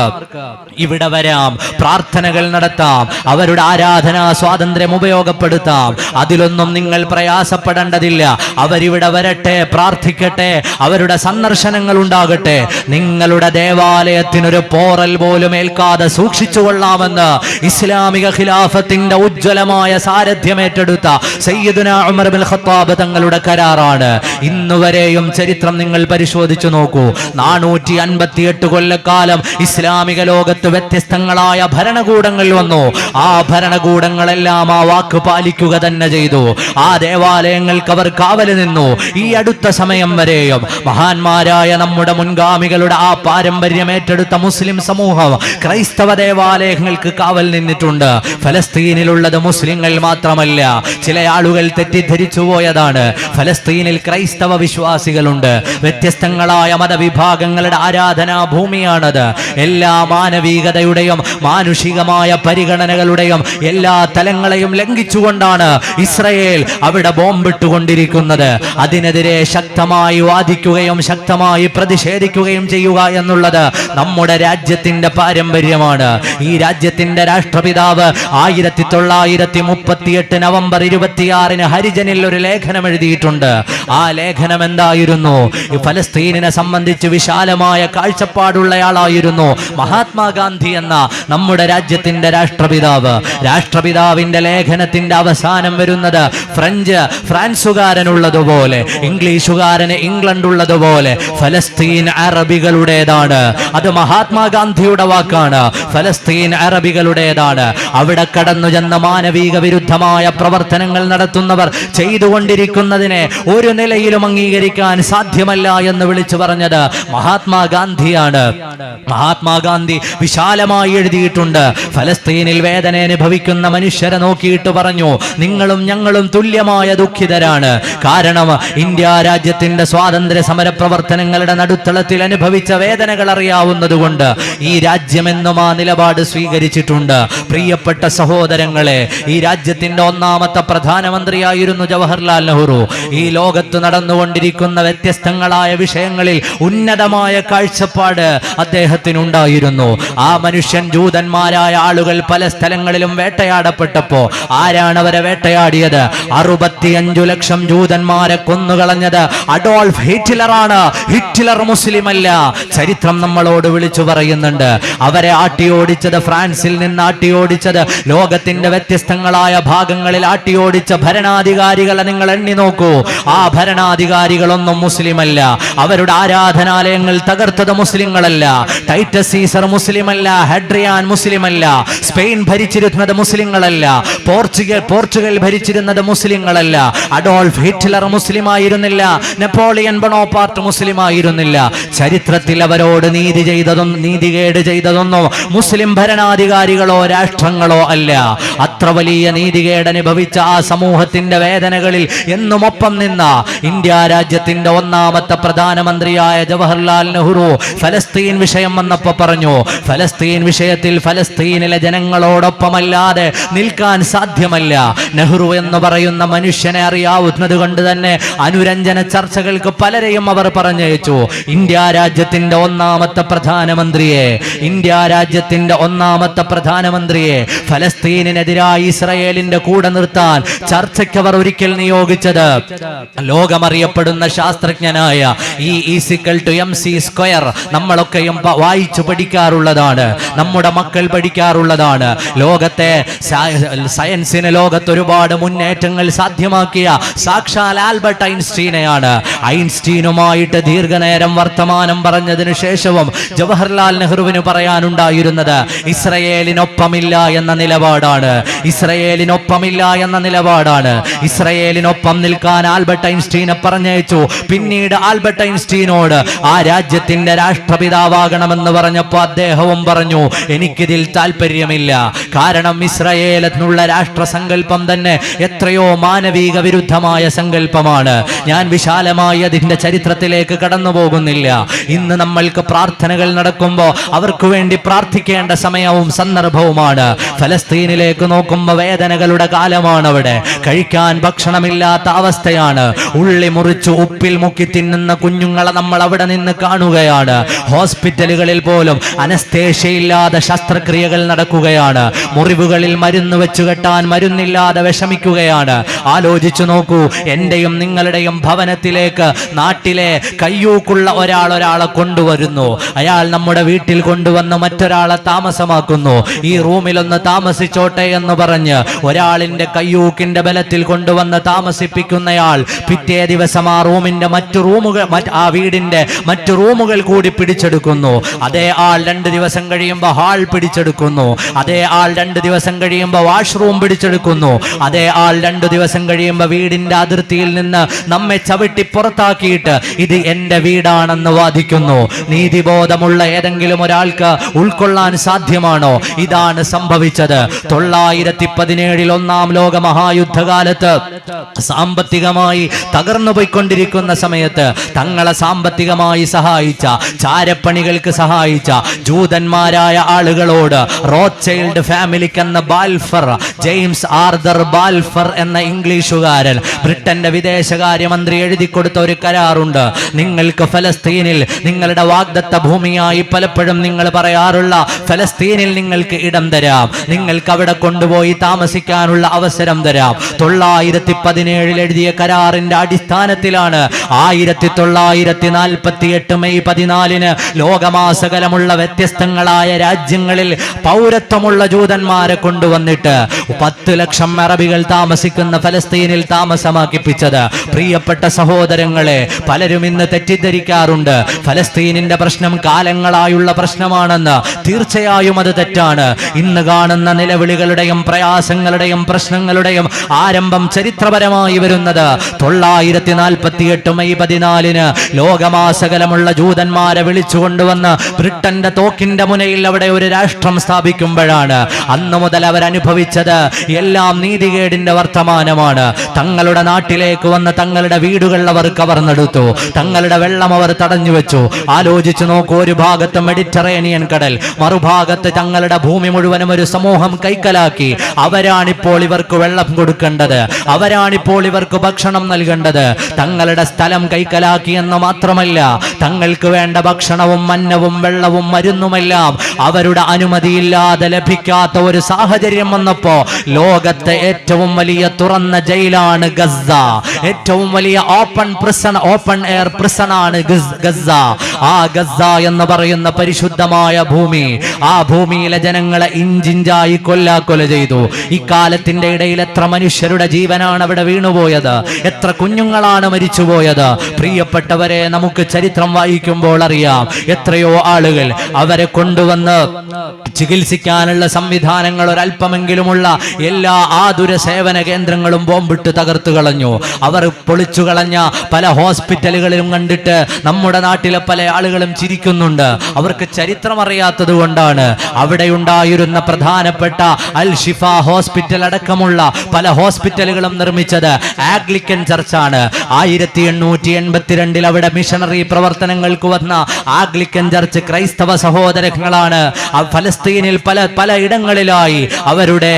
ഇവിടെ വരാം, പ്രാർത്ഥനകൾ നടത്താം, അവരുടെ ആരാധനാ സ്വാതന്ത്ര്യം ഉപയോഗപ്പെടുത്താം. അതിലൊന്നും നിങ്ങൾ പ്രയാസപ്പെടേണ്ടതില്ല. അവരിവിടെ വരട്ടെ, പ്രാർത്ഥിക്കട്ടെ, അവരുടെ സന്ദർശനങ്ങൾ ഉണ്ടാകട്ടെ. നിങ്ങളുടെ ദേവാലയത്തിനൊരു പോറൽ പോലും ഏൽക്കാതെ സൂക്ഷിച്ചു കൊള്ളാമെന്ന് ഇസ്ലാമിക ഖിലാഫത്തിന്റെ ഉജ്ജ്വലമായ സാരഥ്യം ഏറ്റെടുത്ത സയ്യിദുനാ ഉമർ ഇബ്നുൽ ഖത്താബ് തങ്ങളുടെ കരാറാണ്. ഇന്നുവരെയും ചരിത്രം നിങ്ങൾ പരിശോധിച്ചു നോക്കൂ. 458 കൊല്ലക്കാലം ഇസ്ലാമിക ലോകത്ത് വ്യത്യസ്തങ്ങളായ ഭരണകൂടങ്ങൾ വന്നു. ആ ഭരണകൂടങ്ങളെല്ലാം ആ വാക്ക് പാലിക്കുക തന്നെ ചെയ്തു. ആ ദേവാലയങ്ങൾക്ക് അവർ കാവല് നിന്നു. ഈ അടുത്ത സമയം വരെയും മഹാന്മാരായ നമ്മുടെ മുൻഗാമികളുടെ ആ പാരമ്പര്യം ഏറ്റെടുത്ത മുസ്ലിം സമൂഹം ക്രൈസ്തവ ദേവാലയങ്ങൾക്ക് കാവൽ നിന്നിട്ടുണ്ട്. ഫലസ്തീനിലുള്ളത് മുസ്ലിങ്ങൾ മാത്രമല്ല, ചില ആളുകൾ തെറ്റിദ്ധരിച്ചു പോയതാണ്. ഫലസ്തീനിൽ ക്രൈസ്തവ വിശ്വാസികളുണ്ട്. വ്യത്യസ്തങ്ങളായ മതവിഭാഗങ്ങളുടെ ആരാധനാ ഭൂമിയാണത്. എല്ലാ മാനവികതയുടെയും മാനുഷികമായ പരിഗണനകളുടെയും എല്ലാ തലങ്ങളെയും ലംഘിച്ചുകൊണ്ടാണ് ഇസ്രയേൽ അവിടെ ബോംബിട്ടുകൊണ്ടിരിക്കുന്നത്. അതിനെതിരെ ശക്തമായി വാദിക്കുകയും ശക്തമായി പ്രതിഷേധിക്കുകയും ചെയ്യുക എന്നുള്ളത് നമ്മുടെ രാജ്യത്തിന്റെ പാരമ്പര്യമാണ്. ഈ രാജ്യത്തിന്റെ രാഷ്ട്രപിതാവ് 1938 നവംബർ 26 ഹരിജനിൽ ഒരു ലേഖനം എഴുതിയിട്ടുണ്ട്. ആ ലേഖനം എന്തായിരുന്നു? ഫലസ്തീനിനെ സംബന്ധിച്ച് വിശാലമായ കാഴ്ചപ്പാടുള്ളയാളായിരുന്നു മഹാത്മാഗാന്ധി എന്ന നമ്മുടെ രാജ്യത്തിന്റെ രാഷ്ട്രപിതാവ്. രാഷ്ട്രപിതാവിന്റെ ലേഖനത്തിന്റെ അവസാനം വരുന്നത് ഫ്രാൻസുകാരനുള്ളതുപോലെ, ഇംഗ്ലീഷുകാരന് ഇംഗ്ലണ്ട് ഉള്ളതുപോലെ ഫലസ്തീൻ അറബികളുടേതാണ്. അത് മഹാത്മാഗാന്ധിയുടെ വാക്കാണ്. ഫലസ്തീൻ അറബികളുടേതാണ്. അവിടെ കടന്നു ചെന്ന മാനവിക വിരുദ്ധമായ പ്രവർത്തനങ്ങൾ നടത്തുന്നവർ ചെയ്തുകൊണ്ടിരിക്കുന്നതിനെ ഒരു നിലയിലും അംഗീകരിക്കാൻ സാധ്യമല്ല എന്ന് വിളിച്ചു പറഞ്ഞത് മഹാത്മാഗാന്ധിയാണ്. മഹാത്മാഗാന്ധി വിശാലമായി എഴുതിയിട്ടുണ്ട്. ഫലസ്തീനിൽ വേദന അനുഭവിക്കുന്ന മനുഷ്യരെ നോക്കിയിട്ട് പറഞ്ഞു, നിങ്ങളും ഞങ്ങളും തുല്യമായ ദുഃഖിതരാണ്. കാരണം ഇന്ത്യ രാജ്യത്തിന്റെ സ്വാതന്ത്ര്യ സമര പ്രവർത്തനങ്ങളുടെ നടുത്തളത്തിൽ അനുഭവിച്ച വേദനകൾ അറിയാവുന്നതുകൊണ്ട് ഈ രാജ്യമെന്നും ആ നിലപാട് സ്വീകരിച്ചിട്ടുണ്ട്. പ്രിയപ്പെട്ട സഹോദരങ്ങളെ, ഈ രാജ്യത്തിന്റെ ഒന്നാമത്തെ പ്രധാനമന്ത്രിയായിരുന്നു ജവഹർലാൽ നെഹ്റു. ഈ ലോകത്ത് നടന്നുകൊണ്ടിരിക്കുന്ന വ്യത്യസ്തങ്ങളായ വിഷയങ്ങളിൽ ഉന്നതമായ കാഴ്ചപ്പാട് അദ്ദേഹത്തിനുണ്ടായിരുന്നു. ആ മനുഷ്യൻ ജൂതന്മാരായ ആളുകൾ പല സ്ഥലങ്ങളിലും വേട്ടയാടപ്പെട്ടപ്പോ ആരാണ് അവരെ വേട്ടയാടിയത്? 65 ലക്ഷം ജൂതന്മാരെ കൊന്നുകളഞ്ഞത് അഡോൾഫ് ഹിറ്റ്ലറാണ്. ഹിറ്റ്ലർ മുസ്ലിം അല്ല. ചരിത്രം നമ്മളോട് വിളിച്ചു പറയുന്നുണ്ട്. അവരെ ആട്ടിയോടിച്ചത്, ഫ്രാൻസിൽ നിന്ന് ആട്ടിയോടിച്ചത്, ലോകത്തിന്റെ വ്യത്യസ്തങ്ങളായ ഭാഗങ്ങളിൽ ആട്ടിയോടിച്ച ഭരണാധികാരികളെ നിങ്ങൾ എണ്ണി നോക്കൂ. ആ ഭരണാധികാരികളൊന്നും മുസ്ലിമല്ല. അവരുടെ ആരാധനാലയങ്ങൾ തകർത്തത് മുസ്ലിങ്ങളല്ല. ടൈറ്റസ് സീസർ മുസ്ലിമല്ല, ഹെഡ്രിയാൻ മുസ്ലിമല്ല, സ്പെയിൻ ഭരിച്ചിരുന്നത് മുസ്ലിങ്ങളല്ല, പോർച്ചുഗൽ ഭരിച്ചിരുന്നത് മുസ്ലിങ്ങളല്ല, അഡോൾഫ് ഹിറ്റ്ലർ മുസ്ലിം ആയിരുന്നില്ല, നെപ്പോളിയൻ ബൊണോപാർട്ട് മുസ്ലിം ആയിരുന്നില്ല. ചരിത്രത്തിൽ അവരോട് നീതികേട് ചെയ്തതൊന്നും മുസ്ലിം ഭരണാധികാരികളോ രാഷ്ട്രങ്ങളോ അല്ല. അത്ര വലിയ നീതികേട് അനുഭവിച്ച ആ സമൂഹത്തിന്റെ വേദനകളിൽ എന്നും ഒപ്പം നിന്ന ഇന്ത്യ രാജ്യത്തിന്റെ ഒന്നാമത്തെ പ്രധാനമന്ത്രിയായ ജവഹർലാൽ നെഹ്റു ഫലസ്തീൻ വിഷയം വന്നപ്പോ പറഞ്ഞു, ഫലസ്തീൻ വിഷയത്തിൽ ഫലസ്തീനിലെ ജനങ്ങളോടൊപ്പമല്ലാതെ നിൽക്കാൻ സാധ്യമല്ല. നെഹ്റു നെഹ്റു എന്ന് പറയുന്ന മനുഷ്യനെ അറിയാവുന്നത് കൊണ്ട് തന്നെ അനുരഞ്ജന ചർച്ചകൾക്ക് പലരെയും അവർ പറഞ്ഞയച്ചു. ഇന്ത്യ രാജ്യത്തിന്റെ ഒന്നാമത്തെ പ്രധാനമന്ത്രിയെ ഫലസ്തീനെതിരായി ഇസ്രായേലിന്റെ കൂടെ നിർത്താൻ ചർച്ചയ്ക്ക് അവർ ഒരിക്കൽ നിയോഗിച്ചത് ലോകമറിയപ്പെടുന്ന ശാസ്ത്രജ്ഞനായ E=mc². നമ്മളൊക്കെയും വായിച്ചു പഠിക്കാറുള്ളതാണ്, നമ്മുടെ മക്കൾ പഠിക്കാറുള്ളതാണ്. ലോകത്തെ സയൻസിന് ലോകത്ത് ഒരുപാട് മുന്നേറ്റങ്ങൾ സാധ്യമാക്കിയ സാക്ഷാൽ ആൽബർട്ട് ഐൻസ്റ്റീനെയാണ്. ഐൻസ്റ്റീനുമായിട്ട് ദീർഘനേരം വർത്തമാനം പറഞ്ഞതിനു ശേഷവും ജവഹർലാൽ നെഹ്റുവിന് പറയാനുണ്ടായിരുന്നത് ഇസ്രയേലിനൊപ്പമില്ല എന്ന നിലപാടാണ്. ഇസ്രയേലിനൊപ്പം നിൽക്കാൻ ആൽബർട്ട് ഐൻസ്റ്റീനെ പറഞ്ഞയച്ചു. പിന്നീട് ആൽബർട്ട് ഐൻസ്റ്റീനോട് ആ രാജ്യത്തിന്റെ രാഷ്ട്രപിതാവാകണമെന്ന് പറഞ്ഞപ്പോൾ അദ്ദേഹവും പറഞ്ഞു, എനിക്കിതിൽ താല്പര്യമില്ല. കാരണം ഇസ്രയേൽ എന്നുള്ള രാഷ്ട്രസങ്കല്പം തന്നെ എത്രയോ മാനവിക വിരുദ്ധമായ സങ്കല്പമാണ്. ഞാൻ വിശാലമായി അതിന്റെ ചരിത്രത്തിലേക്ക് കടന്നു പോകുന്നില്ല. ഇന്ന് നമ്മൾക്ക് പ്രാർത്ഥനകൾ നടക്കുമ്പോൾ അവർക്ക് വേണ്ടി പ്രാർത്ഥിക്കേണ്ട സമയവും സന്ദർഭവുമാണ്. ഫലസ്തീനിലേക്ക് നോക്കുമ്പോൾ വേദനകളുടെ കാലമാണ്. അവിടെ കഴിക്കാൻ ഭക്ഷണമില്ലാത്ത അവസ്ഥയാണ്. ഉള്ളി മുറിച്ചു ഉപ്പിൽ മുക്കി തിന്നുന്ന കുഞ്ഞുങ്ങളെ നമ്മൾ അവിടെ നിന്ന് കാണുകയാണ്. ഹോസ്പിറ്റലുകളിൽ പോലും അനസ്തേഷ്യയില്ലാതെ ശസ്ത്രക്രിയകൾ നടക്കുകയാണ്. മുറിവുകളിൽ മരുന്ന് വെച്ചു കെട്ടാൻ മരുന്നില്ലാതെ വിഷമിക്കുകയാണ്. ആലോചിച്ചു നോക്കൂ, എന്റെയും നിങ്ങളുടെയും ഭവനത്തിലേക്ക് നാട്ടിലെ കയ്യൂക്കുള്ള ഒരാളെ കൊണ്ടുവരുന്നു. അയാൾ നമ്മുടെ വീട്ടിൽ കൊണ്ടുവന്ന് മറ്റൊരാളെ താമസമാക്കുന്നു. ഈ റൂമിലൊന്ന് താമസിച്ചോട്ടെ എന്ന് പറഞ്ഞ് ഒരാളിന്റെ കയ്യൂക്കിന്റെ ബലത്തിൽ കൊണ്ടുവന്ന് താമസിപ്പിക്കുന്നയാൾ പിറ്റേ ദിവസം ആ റൂമിന്റെ വീടിന്റെ മറ്റു റൂമുകൾ കൂടി പിടിച്ചെടുക്കുന്നു. അതേ ആൾ 2 ദിവസം കഴിയുമ്പോൾ ഹാൾ പിടിച്ചെടുക്കുന്നു. അതേ ആൾ 2 ദിവസം കഴിയുമ്പോൾ വാഷ്റൂം പിടിച്ചെടുക്കുന്നു. അതേ ആൾ 2 ദിവസം കഴിയുമ്പോൾ വീടിന്റെ അതിർത്തിയിൽ നിന്ന് നമ്മെ ചവിട്ടി പുറത്താക്കിയിട്ട് ഇത് എന്റെ വീടാണെന്ന് വാദിക്കുന്നു. നീതിബോധമുള്ള ഏതെങ്കിലും ഒരാൾക്ക് ഉൾക്കൊള്ളാൻ സാധ്യമാണോ? ഇതാണ് സംഭവിച്ചത്. 917 ഒന്നാം ലോക മഹായുദ്ധകാലത്ത് സാമ്പത്തികമായി തകർന്നു പോയിക്കൊണ്ടിരിക്കുന്ന സമയത്ത് തങ്ങളെ സാമ്പത്തികമായി സഹായിച്ച, ചാരപ്പണികൾക്ക് സഹായിച്ച ജൂതന്മാരായ ആളുകളോട് റോത്ത്ചൈൽഡ് ഫാമിലിക്കെന്ന ബാൽഫർ, ജെയിംസ് ആർതർ ബാൽഫർ എന്ന ഇംഗ്ലീഷുകാരൻ, ബ്രിട്ടന്റെ വിദേശകാര്യമന്ത്രി എഴുതി കൊടുത്ത ഒരു കരാറുണ്ട്. നിങ്ങൾക്ക് ഫലസ്തീനിൽ നിങ്ങളുടെ വാഗ്ദത്ത ഭൂമിയായി പലപ്പോഴും നിങ്ങൾ പറയാറുള്ള ഫലസ്തീനിൽ നിങ്ങൾക്ക് ഇടം തരാം, നിങ്ങൾക്ക് അവിടെ കൊണ്ടുപോയി താമസിക്കാനുള്ള അവസരം തരാം. 917 എഴുതിയ കരാറിന്റെ അടിസ്ഥാനത്തിലാണ് 1948 മെയ് 14 ലോകമാസകലമുള്ള വ്യത്യസ്തങ്ങളായ രാജ്യങ്ങളിൽ പൗരത്വമുള്ള ജൂതന്മാരെ കൊണ്ടുവന്നിട്ട് 10 ലക്ഷം അറബികൾ താമസിക്കുന്ന ഫലസ്തീനിൽ താമസമാക്കിപ്പിച്ചത്. പ്രിയപ്പെട്ട സഹോദരങ്ങളെ, പലരും ഇന്ന് തെറ്റിദ്ധരിക്കാറുണ്ട് ഫലസ്തീനിന്റെ പ്രശ്നം കാലങ്ങളായുള്ള പ്രശ്നമാണെന്ന്. തീർച്ചയായും അത് തെറ്റാണ്. ഇന്ന് കാണുന്ന നിലവിളികളുടെയും പ്രയാസങ്ങളുടെയും പ്രശ്നങ്ങളുടെയും ആരംഭം ചരിത്രപരമായി വരുന്നത് 948 മെയ് 14 ലോകമാസകലമുള്ള ജൂതന്മാരെ വിളിച്ചുകൊണ്ടുവന്ന് ബ്രിട്ടന്റെ തോക്കിന്റെ മുനയിൽ അവിടെ ഒരു രാഷ്ട്രം സ്ഥാപിക്കുമ്പോഴാണ്. അന്ന് മുതൽ അവരനുഭവിച്ചത് എല്ലാം നീതികേടിന്റെ വർത്തമാനമാണ്. തങ്ങളുടെ നാട്ടിലേക്ക് വന്ന് തങ്ങളുടെ വീടുകൾ അവർ കവർന്നെടുത്തു, തങ്ങളുടെ വെള്ളം അവർ തടഞ്ഞു വെച്ചു. ആലോചിച്ചു നോക്കൂ, ഒരു ഭാഗത്ത് മെഡിറ്ററേനിയൻ കടൽ, മറുഭാഗത്ത് തങ്ങളുടെ ഭൂമി മുഴുവനും ഒരു സമൂഹം കൈക്കലാക്കി. അവരാണിപ്പോൾ ഇവർക്ക് വെള്ളം കൊടുക്കേണ്ടത്, അവരാണിപ്പോൾ ഇവർക്ക് ഭക്ഷണം നൽകേണ്ടത്. തങ്ങളുടെ സ്ഥലം കൈക്കലാക്കി എന്ന് മാത്രമല്ല, തങ്ങൾക്ക് വേണ്ട ഭക്ഷണവും മന്നവും വെള്ളവും മരുന്നുമെല്ലാം അവരുടെ അനുമതിയില്ലാതെ ലഭിക്കാത്ത ഒരു സാഹചര്യം വന്നപ്പോ ലോകത്തെ ഏറ്റവും വലിയ തുറന്ന ജയിലാണ് ഗസ. ഏറ്റവും വലിയ ഓപ്പൺ എയർ പ്രിസൺ ആണ് ഗസ. ആ ഗസ എന്ന് പറയുന്ന പരിശുദ്ധമായ ഭൂമി, ആ ഭൂമിയിലെ ജനങ്ങളെ ഇഞ്ചിഞ്ചായി കൊല ചെയ്തു. ഇക്കാലത്തിന്റെ ഇടയിൽ എത്ര മനുഷ്യരുടെ ജീവനാണ് അവിടെ വീണുപോയത്, എത്ര കുഞ്ഞുങ്ങളാണ് മരിച്ചുപോയത്. പ്രിയപ്പെട്ടവരെ, നമുക്ക് ചരിത്രം വായിക്കുമ്പോൾ അറിയാം എത്രയോ ആളുകൾ അവരെ കൊണ്ടുവന്ന് ചികിത്സിക്കാനുള്ള സംവിധാനങ്ങൾ ഒരല്പമെങ്കിലുമുള്ള എല്ലാ ആതുര സേവന കേന്ദ്രങ്ങളും ബോംബിട്ട് തകർത്തു കളഞ്ഞു. അവർ പൊളിച്ചു കളഞ്ഞ പല ഹോസ്പിറ്റലുകളിലും കണ്ടിട്ട് നമ്മുടെ നാട്ടിലെ പല ആളുകളും ചിരിക്കുന്നുണ്ട്. അവർക്ക് ചരിത്രം അറിയാത്തത് കൊണ്ടാണ്. അവിടെ ഉണ്ടായിരുന്ന പ്രധാനപ്പെട്ട അൽ ഷിഫ ഹോസ്പിറ്റൽ അടക്കമുള്ള പല ഹോസ്പിറ്റലുകളും നിർമ്മിച്ചത് ആഗ്ലിക്കൻ ചർച്ചാണ്. 1882 അവിടെ മിഷണറി പ്രവർത്തനങ്ങൾക്ക് വന്ന ആഗ്ലിക്കൻ ചർച്ച് ക്രൈസ്തവ സഹോദരങ്ങളാണ് ഫലസ്തീനിൽ പല ഇടങ്ങളിലായി അവരുടെ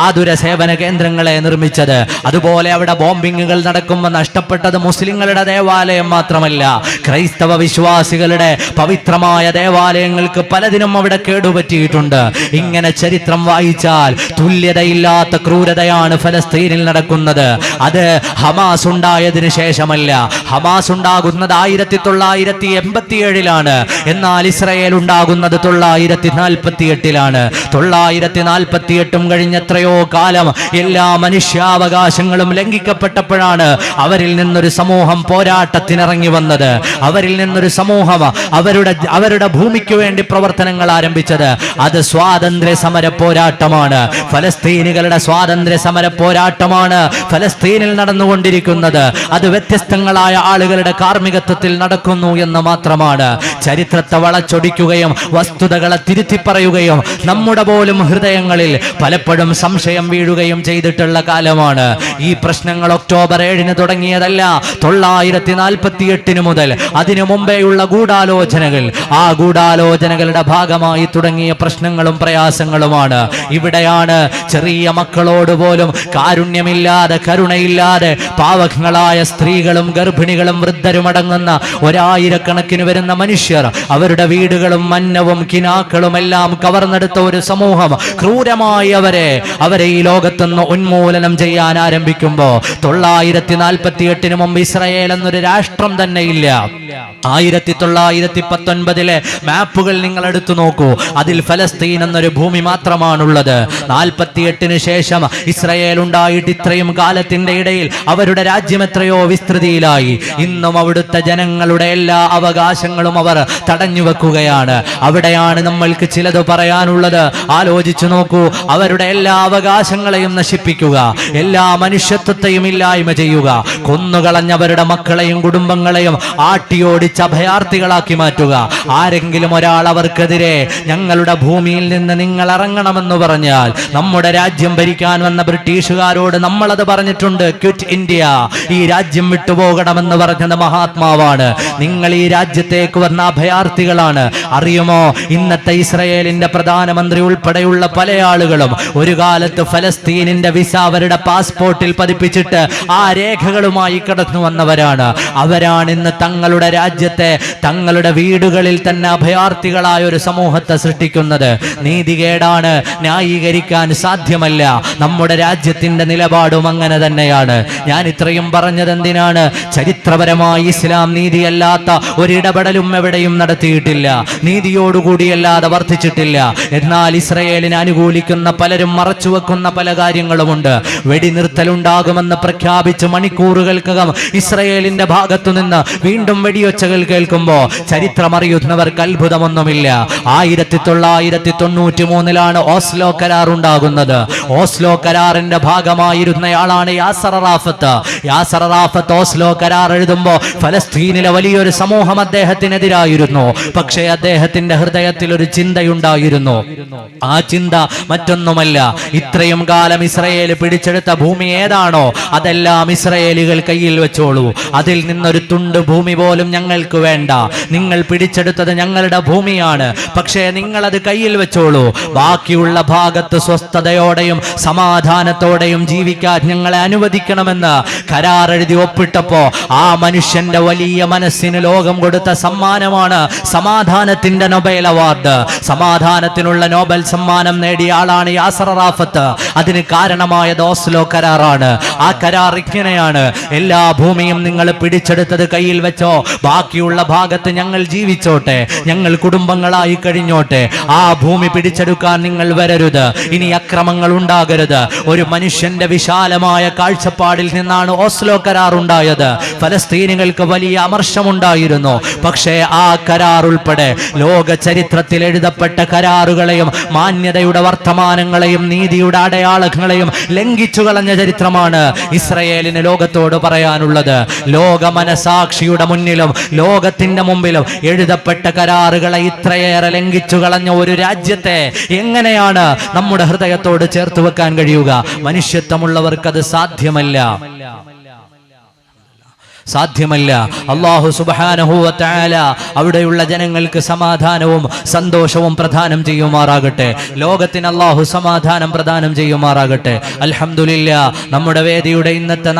ആതുര സേവന കേന്ദ്രങ്ങൾ കേന്ദ്രങ്ങളെ നിർമ്മിച്ചത്. അതുപോലെ അവിടെ ബോംബിങ്ങുകൾ നടക്കുമ്പോൾ നഷ്ടപ്പെട്ടത് മുസ്ലിങ്ങളുടെ ദേവാലയം മാത്രമല്ല, ക്രൈസ്തവ വിശ്വാസികളുടെ പവിത്രമായ ദേവാലയങ്ങൾക്ക് പലതിനും അവിടെ കേടുപറ്റിയിട്ടുണ്ട്. ഇങ്ങനെ ചരിത്രം വായിച്ചാൽ തുല്യതയില്ലാത്ത ക്രൂരതയാണ് ഫലസ്തീനിൽ നടക്കുന്നത്. അത് ഹമാസ് ഉണ്ടായതിനു ശേഷമല്ല. ഹമാസ് ഉണ്ടാകുന്നത് 1987 എന്നാൽ ഇസ്രയേൽ ഉണ്ടാകുന്നത് 948 948 കഴിഞ്ഞെത്രയോ കാലം എല്ലാ മനുഷ്യാവകാശങ്ങളും ലംഘിക്കപ്പെട്ടപ്പോഴാണ് അവരിൽ നിന്നൊരു സമൂഹം പോരാട്ടത്തിനിറങ്ങി വന്നത്. അവരിൽ നിന്നൊരു സമൂഹം അവരുടെ ഭൂമിക്ക് വേണ്ടി പ്രവർത്തനങ്ങൾ ആരംഭിച്ചത്. അത് സ്വാതന്ത്ര്യ സമര പോരാട്ടമാണ്. ഫലസ്തീനികളുടെ സ്വാതന്ത്ര്യ സമര പോരാട്ടമാണ് ഫലസ്തീനിൽ നടന്നുകൊണ്ടിരിക്കുന്നത്. അത് വ്യത്യസ്തങ്ങളായ ആളുകളുടെ കാർമ്മികത്വത്തിൽ നടക്കുന്നു എന്ന് മാത്രമാണ്. ചരിത്രത്തെ വളച്ചൊടിക്കുകയും വസ്തുതകളെ തിരുത്തി പറയുകയും നമ്മുടെ പോലും ഹൃദയങ്ങളിൽ പലപ്പോഴും സംശയം വീഴുകയും ചെയ്തിട്ടുള്ള കാലമാണ്. ഈ പ്രശ്നങ്ങൾ ഒക്ടോബർ 7 തുടങ്ങിയതല്ല. 948 മുതൽ അതിനു മുമ്പേയുള്ള ഗൂഢാലോചനകൾ, ആ ഗൂഢാലോചനകളുടെ ഭാഗമായി തുടങ്ങിയ പ്രശ്നങ്ങളും പ്രയാസങ്ങളുമാണ്. ഇവിടെയാണ് ചെറിയ മക്കളോട് പോലും കാരുണ്യമില്ലാതെ, കരുണയില്ലാതെ പാവങ്ങളായ സ്ത്രീകളും ഗർഭിണികളും വൃദ്ധരും അടങ്ങുന്ന 1000കണക്കിന് വരുന്ന മനുഷ്യർ അവരുടെ വീടുകളും മന്നവും കിനാക്കളും എല്ലാം കവർന്നെടുത്ത ഒരു സമൂഹം ക്രൂരമായി അവരെ ഈ ലോകത്തുനിന്ന് ഉന്മൂലനം ചെയ്യാൻ ആരംഭിക്കുമ്പോ 948 മുമ്പ് ഇസ്രായേൽ എന്നൊരു രാഷ്ട്രം തന്നെ ഇല്ല. 1919 മാപ്പുകൾ നിങ്ങൾ എടുത്തു നോക്കൂ. അതിൽ ഫലസ്തീൻ എന്നൊരു ഭൂമി മാത്രമാണുള്ളത്. 48 ശേഷം ഇസ്രായേൽ ഉണ്ടായിട്ട് ഇത്രയും കാലത്തിന്റെ ഇടയിൽ അവരുടെ രാജ്യം എത്രയോ വിസ്തൃതിയിലായി. ഇന്നും അവിടുത്തെ ജനങ്ങളുടെ എല്ലാ അവകാശങ്ങളും അവർ തടഞ്ഞു വെക്കുകയാണ്. അവിടെയാണ് നമ്മൾക്ക് ചിലത് പറയാനുള്ളത്. ആലോചിച്ചു നോക്കൂ. അവരുടെ എല്ലാ അവകാശങ്ങളെയും നശിപ്പിക്കുക, എല്ലാ മനുഷ്യത്വത്തെയും ഇല്ലായ്മ ചെയ്യുക, കൊന്നുകളഞ്ഞവരുടെ മക്കളെയും കുടുംബങ്ങളെയും ആട്ടിയോടിച്ച് അഭയാർത്ഥികളാക്കി മാറ്റുക. ആരെങ്കിലും ഒരാൾ അവർക്കെതിരെ ഞങ്ങളുടെ ഭൂമിയിൽ നിന്ന് നിങ്ങൾ ഇറങ്ങണമെന്ന് പറഞ്ഞാൽ, നമ്മുടെ രാജ്യം ഭരിക്കാൻ വന്ന ബ്രിട്ടീഷുകാരോട് നമ്മളത് പറഞ്ഞിട്ടുണ്ട്, ക്വിറ്റ് ഇന്ത്യ, ഈ രാജ്യം വിട്ടുപോകണമെന്ന് പറഞ്ഞത് മഹാത്മാവാണ്. നിങ്ങൾ ഈ രാജ്യത്തേക്ക് വന്ന അഭയാർത്ഥികളാണ്. അറിയുമോ, ഇന്നത്തെ ഇസ്രയേലിന്റെ പ്രധാനമന്ത്രി ഉൾപ്പെടെയുള്ള പല ആളുകളും ഒരു കാലത്ത് ഫലസ്തീനിന്റെ വിസ അവരുടെ പാസ്പോർട്ടിൽ പതിപ്പിച്ചിട്ട് ആ രേഖകളുമായി കടന്നു വന്നവരാണ്. അവരാണ് ഇന്ന് തങ്ങളുടെ രാജ്യത്തെ തങ്ങളുടെ വീടുകളിൽ തന്നെ അഭയാർത്ഥികളായ ഒരു സമൂഹത്തെ സൃഷ്ടിക്കുന്നത്. നീതികേടാണ്, ന്യായീകരിക്കാൻ സാധ്യമല്ല. നമ്മുടെ രാജ്യത്തിന്റെ നിലപാടും അങ്ങനെ തന്നെയാണ്. ഞാൻ ഇത്രയും പറഞ്ഞത് എന്തിനാണ്? ചരിത്രപരമായി ഇസ്ലാം നീതിയല്ലാത്ത ഒരിടപെടലും എവിടെയും നടത്തിയിട്ടില്ല, നീതിയോടുകൂടിയല്ലാതെ വർദ്ധിച്ചിട്ടില്ല. എന്നാൽ ഇസ്രയേലിനെ അനുകൂലിക്കുന്ന പലരും മറച്ചുവെക്കുന്ന പല കാര്യങ്ങളുമുണ്ട്. വെടിനിർത്തലുണ്ടാകുമെന്ന് പ്രഖ്യാപിച്ച് മണിക്കൂറുകൾക്കകം ഇസ്രയേലിന്റെ ഭാഗത്തുനിന്ന് വീണ്ടും വെടിയൊച്ചകൾ കേൾക്കുമ്പോൾ ചരിത്രമറിയുന്നവർക്ക് അത്ഭുതമൊന്നുമില്ല. 1993 ഓസ്ലോ കരാർ ഉണ്ടാകുന്നത്. ഓസ്ലോ കരാറിന്റെ ഭാഗമായിരുന്നയാളാണ് യാസർ അറാഫത്ത്. യാസർ അറാഫത്ത് ഓസ്ലോ കരാർ എഴുതുമ്പോൾ ഫലസ്തീനിലെ വലിയൊരു സമൂഹം അദ്ദേഹത്തിനെതിരായിരുന്നു. പക്ഷേ അദ്ദേഹത്തിന്റെ ഹൃദയത്തിൽ ഒരു ചിന്തയുണ്ടായിരുന്നു. ആ ചിന്ത മറ്റൊന്നുമല്ല, ഇത്രയും കാലം ഇസ്രയേൽ പിടിച്ചെടുത്ത ഭൂമി ഏതാണോ അതെല്ലാം ഇസ്രയേലികൾ കയ്യിൽ വെച്ചോളൂ. അതിൽ നിന്നൊരു തുണ്ട് ഭൂമി പോലും ഞങ്ങൾക്ക് വേണ്ട. നിങ്ങൾ പിടിച്ചെടുത്തത് ഞങ്ങളുടെ ഭൂമിയാണ്, പക്ഷേ നിങ്ങളത് കയ്യിൽ വെച്ചോളൂ. ബാക്കിയുള്ള ഭാഗത്ത് സ്വസ്ഥതയോടെയും സമാധാനത്തോടെയും ജീവിക്കാൻ ഞങ്ങളെ അനുവദിക്കണമെന്ന് കരാർ എഴുതി ഒപ്പിട്ടപ്പോ ആ മനുഷ്യന്റെ വലിയ മനസ്സിന് ലോകം കൊടുത്ത സമ്മാനമാണ് സമാധാനത്തിന്റെ നൊബേൽ അവാർഡ്. സമാധാനത്തിനുള്ള നോബൽ സമ്മാനം നേടിയ ആളാണ് യാസർ അറാഫത്ത്. അതിന് കാരണമായത് ഓസ്ലോ കരാറാണ്. ആ കരാർ ഇങ്ങനെയാണ്: എല്ലാ ഭൂമിയും നിങ്ങൾ പിടിച്ചെടുത്തത് കയ്യിൽ വെച്ചോ, ബാക്കിയുള്ള ഭാഗത്ത് ഞങ്ങൾ ജീവിച്ചോട്ടെ, ഞങ്ങൾ കുടുംബങ്ങളായി കഴിഞ്ഞോട്ടെ. ആ ഭൂമി പിടിച്ചെടുക്കാൻ നിങ്ങൾ വരരുത്, ഇനി അക്രമങ്ങൾ ഉണ്ടാകരുത്. ഒരു മനുഷ്യന്റെ വിശാലമായ കാഴ്ചപ്പാടിൽ നിന്നാണ് ഓസ്ലോ കരാർ ഉണ്ടായത്. ഫലസ്തീനികൾക്ക് വലിയ അമർഷമുണ്ടായിരുന്നു. പക്ഷേ ആ കരാർ ഉൾപ്പെടെ ലോക ചരിത്രത്തിൽ എഴുതപ്പെട്ട കരാറുകളെയും മാന്യതയുടെ വർത്തമാനങ്ങളെയും നീതിയുടെ അടയാളങ്ങളെയും ലംഘിച്ചു കളഞ്ഞ ചരിത്രമാണ് ഇസ്രയേലിന് ലോകത്തോട് പറയാനുള്ളത്. ലോക മനസാക്ഷിയുടെ മുന്നിലും ലോകത്തിന്റെ മുമ്പിലും എഴുതപ്പെട്ട കരാറുകളെ ഇത്രയേറെ ലംഘിച്ചു കളഞ്ഞ ഒരു രാജ്യത്തെ എങ്ങനെയാണ് നമ്മുടെ ഹൃദയത്തോട് ചേർത്ത് വെക്കാൻ കഴിയുക? മനുഷ്യത്വമുള്ളവർക്കത് സാധ്യമല്ല. സാധ്യമല്ല. അല്ലാഹു സുബ്ഹാനഹു വ തആല അവിടെയുള്ള ജനങ്ങൾക്ക് സമാധാനവും സന്തോഷവും പ്രദാനം ചെയ്യുമാറാകട്ടെ. ലോകത്തിന് അല്ലാഹു സമാധാനം പ്രദാനം ചെയ്യുമാറാകട്ടെ. അൽഹംദുലില്ലാ, നമ്മുടെ വേദിയുടെ ഇന്നത്തെ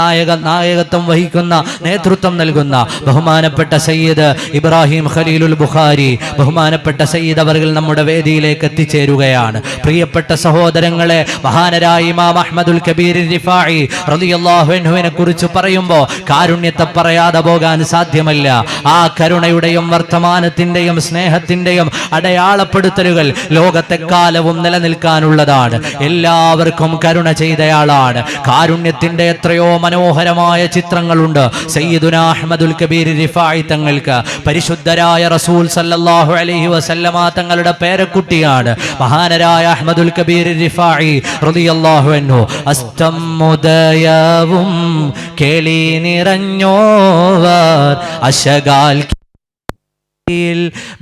നായകത്വം വഹിക്കുന്ന, നേതൃത്വം നൽകുന്ന ബഹുമാനപ്പെട്ട സയ്യിദ് ഇബ്രാഹിം ഖലീലുൽ ബുഖാരി ബഹുമാനപ്പെട്ട സയ്യിദ് അവർകൾ നമ്മുടെ വേദിയിലേക്ക് എത്തിച്ചേരുകയാണ്. പ്രിയപ്പെട്ട സഹോദരങ്ങളെ, മഹാനരായ ഇമാം അഹ്മദുൽ കബീർ റിഫാഇ റളിയല്ലാഹു അൻഹുവിനെ കുറിച്ച് പറയുമ്പോൾ കാരുണ്യത്തെ പറയാതെ പോകാൻ സാധ്യമല്ല. ആ കരുണയുടെയും വർത്തമാനത്തിന്റെയും സ്നേഹത്തിന്റെയും അടയാളപ്പെടുത്തലുകൾ ലോകത്തെ കാലവും നിലനിൽക്കാനുള്ളതാണ്. എല്ലാവർക്കും കരുണ ചെയ്തയാളാണ്. കാരുണ്യത്തിന്റെ എത്രയോ മനോഹരമായ ചിത്രങ്ങളുണ്ട്. സയ്യിദുനാ അഹ്മദുൽ കബീർ റിഫാഇ തങ്ങൾക്ക് പരിശുദ്ധരായ റസൂൽ സല്ലല്ലാഹു അലൈഹി വസല്ലമ തങ്ങളുടെ പേരക്കുട്ടിയാണ് മഹാനരായ അഹ്മദുൽ കബീർ റിഫാഇ റളിയല്ലാഹു അൻഹു. അസ്തമുദയവും കേളി നിറഞ്ഞോവർ അശകാൽ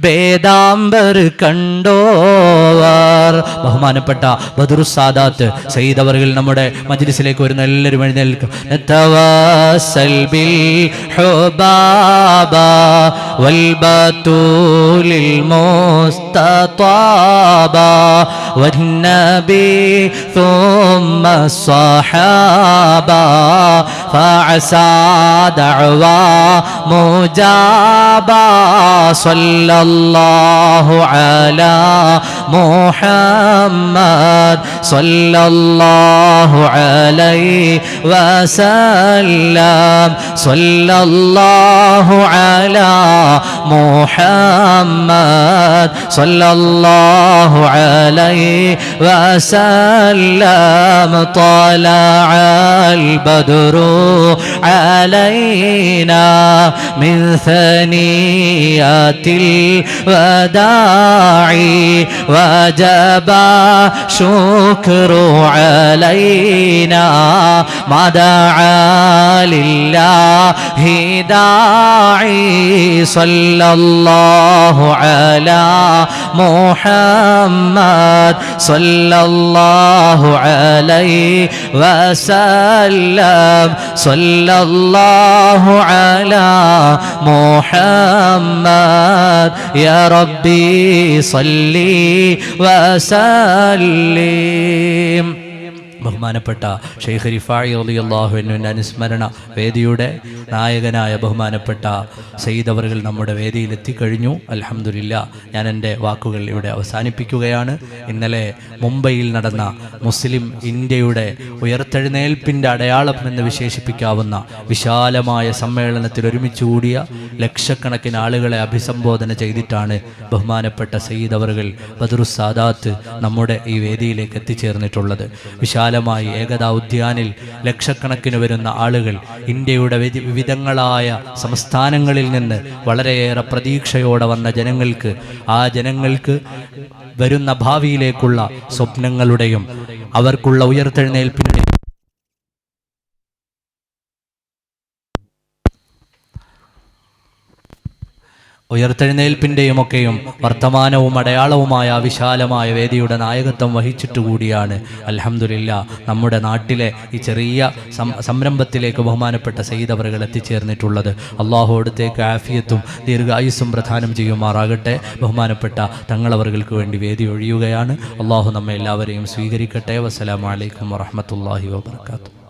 ബേദാംബർ കണ്ടോവർ. ബഹുമാനപ്പെട്ട ബദറുസ് സാദാത്ത് സയ്യിദ് അവർകൾ നമ്മുടെ മജ്ലിസിലേക്ക് വരുന്ന എല്ലാവരും എഴുന്നേൽക്കും. നതവസ്സൽ ബിൽ ഹുബാബ വൽ ബതൂലിൽ മുസ്തതാബ വന്നബി ثم الصحابة فعسى دعوى مجابا صلى الله على محمد صلى الله عليه وسلم صلى الله على محمد صلى الله عليه وسلم طلع البدر علينا من ثنيات الوداع وجب شكر علينا ما دعا لله داعي صلى الله على محمد صلى الله عليه وسلم صلى الله على محمد يا ربي صلي وسلم. ബഹുമാനപ്പെട്ട ഷെയ്ഖ് റിഫാഇ റളിയല്ലാഹു അൻഹുവിന്റെ അനുസ്മരണ വേദിയുടെ നായകനായ ബഹുമാനപ്പെട്ട സയ്യിദ് അവർകൾ നമ്മുടെ വേദിയിൽ എത്തിക്കഴിഞ്ഞു. അൽഹംദുലില്ലാ, ഞാൻ എൻ്റെ വാക്കുകൾ ഇവിടെ അവസാനിപ്പിക്കുകയാണ്. ഇന്നലെ മുംബൈയിൽ നടന്ന മുസ്ലിം ഇന്ത്യയുടെ ഉയർത്തെഴുന്നേൽപ്പിൻ്റെ അടയാളം എന്ന് വിശേഷിപ്പിക്കാവുന്ന വിശാലമായ സമ്മേളനത്തിൽ ഒരുമിച്ച് കൂടിയ ലക്ഷക്കണക്കിന് ആളുകളെ അഭിസംബോധന ചെയ്തിട്ടാണ് ബഹുമാനപ്പെട്ട സയ്യിദ് അവർകൾ ബദറുസ് സാദാത്ത് നമ്മുടെ ഈ വേദിയിലേക്ക് എത്തിച്ചേർന്നിട്ടുള്ളത്. വിശാലമായി ഏകതാ ഉദ്യാനിൽ ലക്ഷക്കണക്കിന് വരുന്ന ആളുകൾ ഇന്ത്യയുടെ വിവിധങ്ങളായ സംസ്ഥാനങ്ങളിൽ നിന്ന് വളരെയേറെ പ്രതീക്ഷയോടെ വന്ന ജനങ്ങൾക്ക്, ആ ജനങ്ങൾക്ക് വരുന്ന ഭാവിയിലേക്കുള്ള സ്വപ്നങ്ങളുടെയും അവർക്കുള്ള ഉയർത്തെഴുന്നേൽപ്പിൻ്റെ ഉയർത്തെഴുന്നേൽപ്പിൻ്റെയുമൊക്കെയും വർത്തമാനവും അടയാളവുമായ വിശാലമായ വേദിയുടെ നായകത്വം വഹിച്ചിട്ടുകൂടിയാണ് അൽഹംദുലില്ലാ നമ്മുടെ നാട്ടിലെ ഈ ചെറിയ സംരംഭത്തിലേക്ക് ബഹുമാനപ്പെട്ട സയ്യിദ് അവറുകൾ എത്തിച്ചേർന്നിട്ടുള്ളത്. അള്ളാഹു അടുത്തേക്ക് ആഫിയത്തും ദീർഘായുസ്സും പ്രദാനം ചെയ്യുമാറാകട്ടെ. ബഹുമാനപ്പെട്ട തങ്ങളവറുകൾക്ക് വേണ്ടി വേദി ഒഴിയുകയാണ്. അള്ളാഹു നമ്മെ എല്ലാവരെയും സ്വീകരിക്കട്ടെ. വസ്സലാമു അലൈക്കും വറഹ്മത്തുള്ളാഹി വബറകാതുഹു.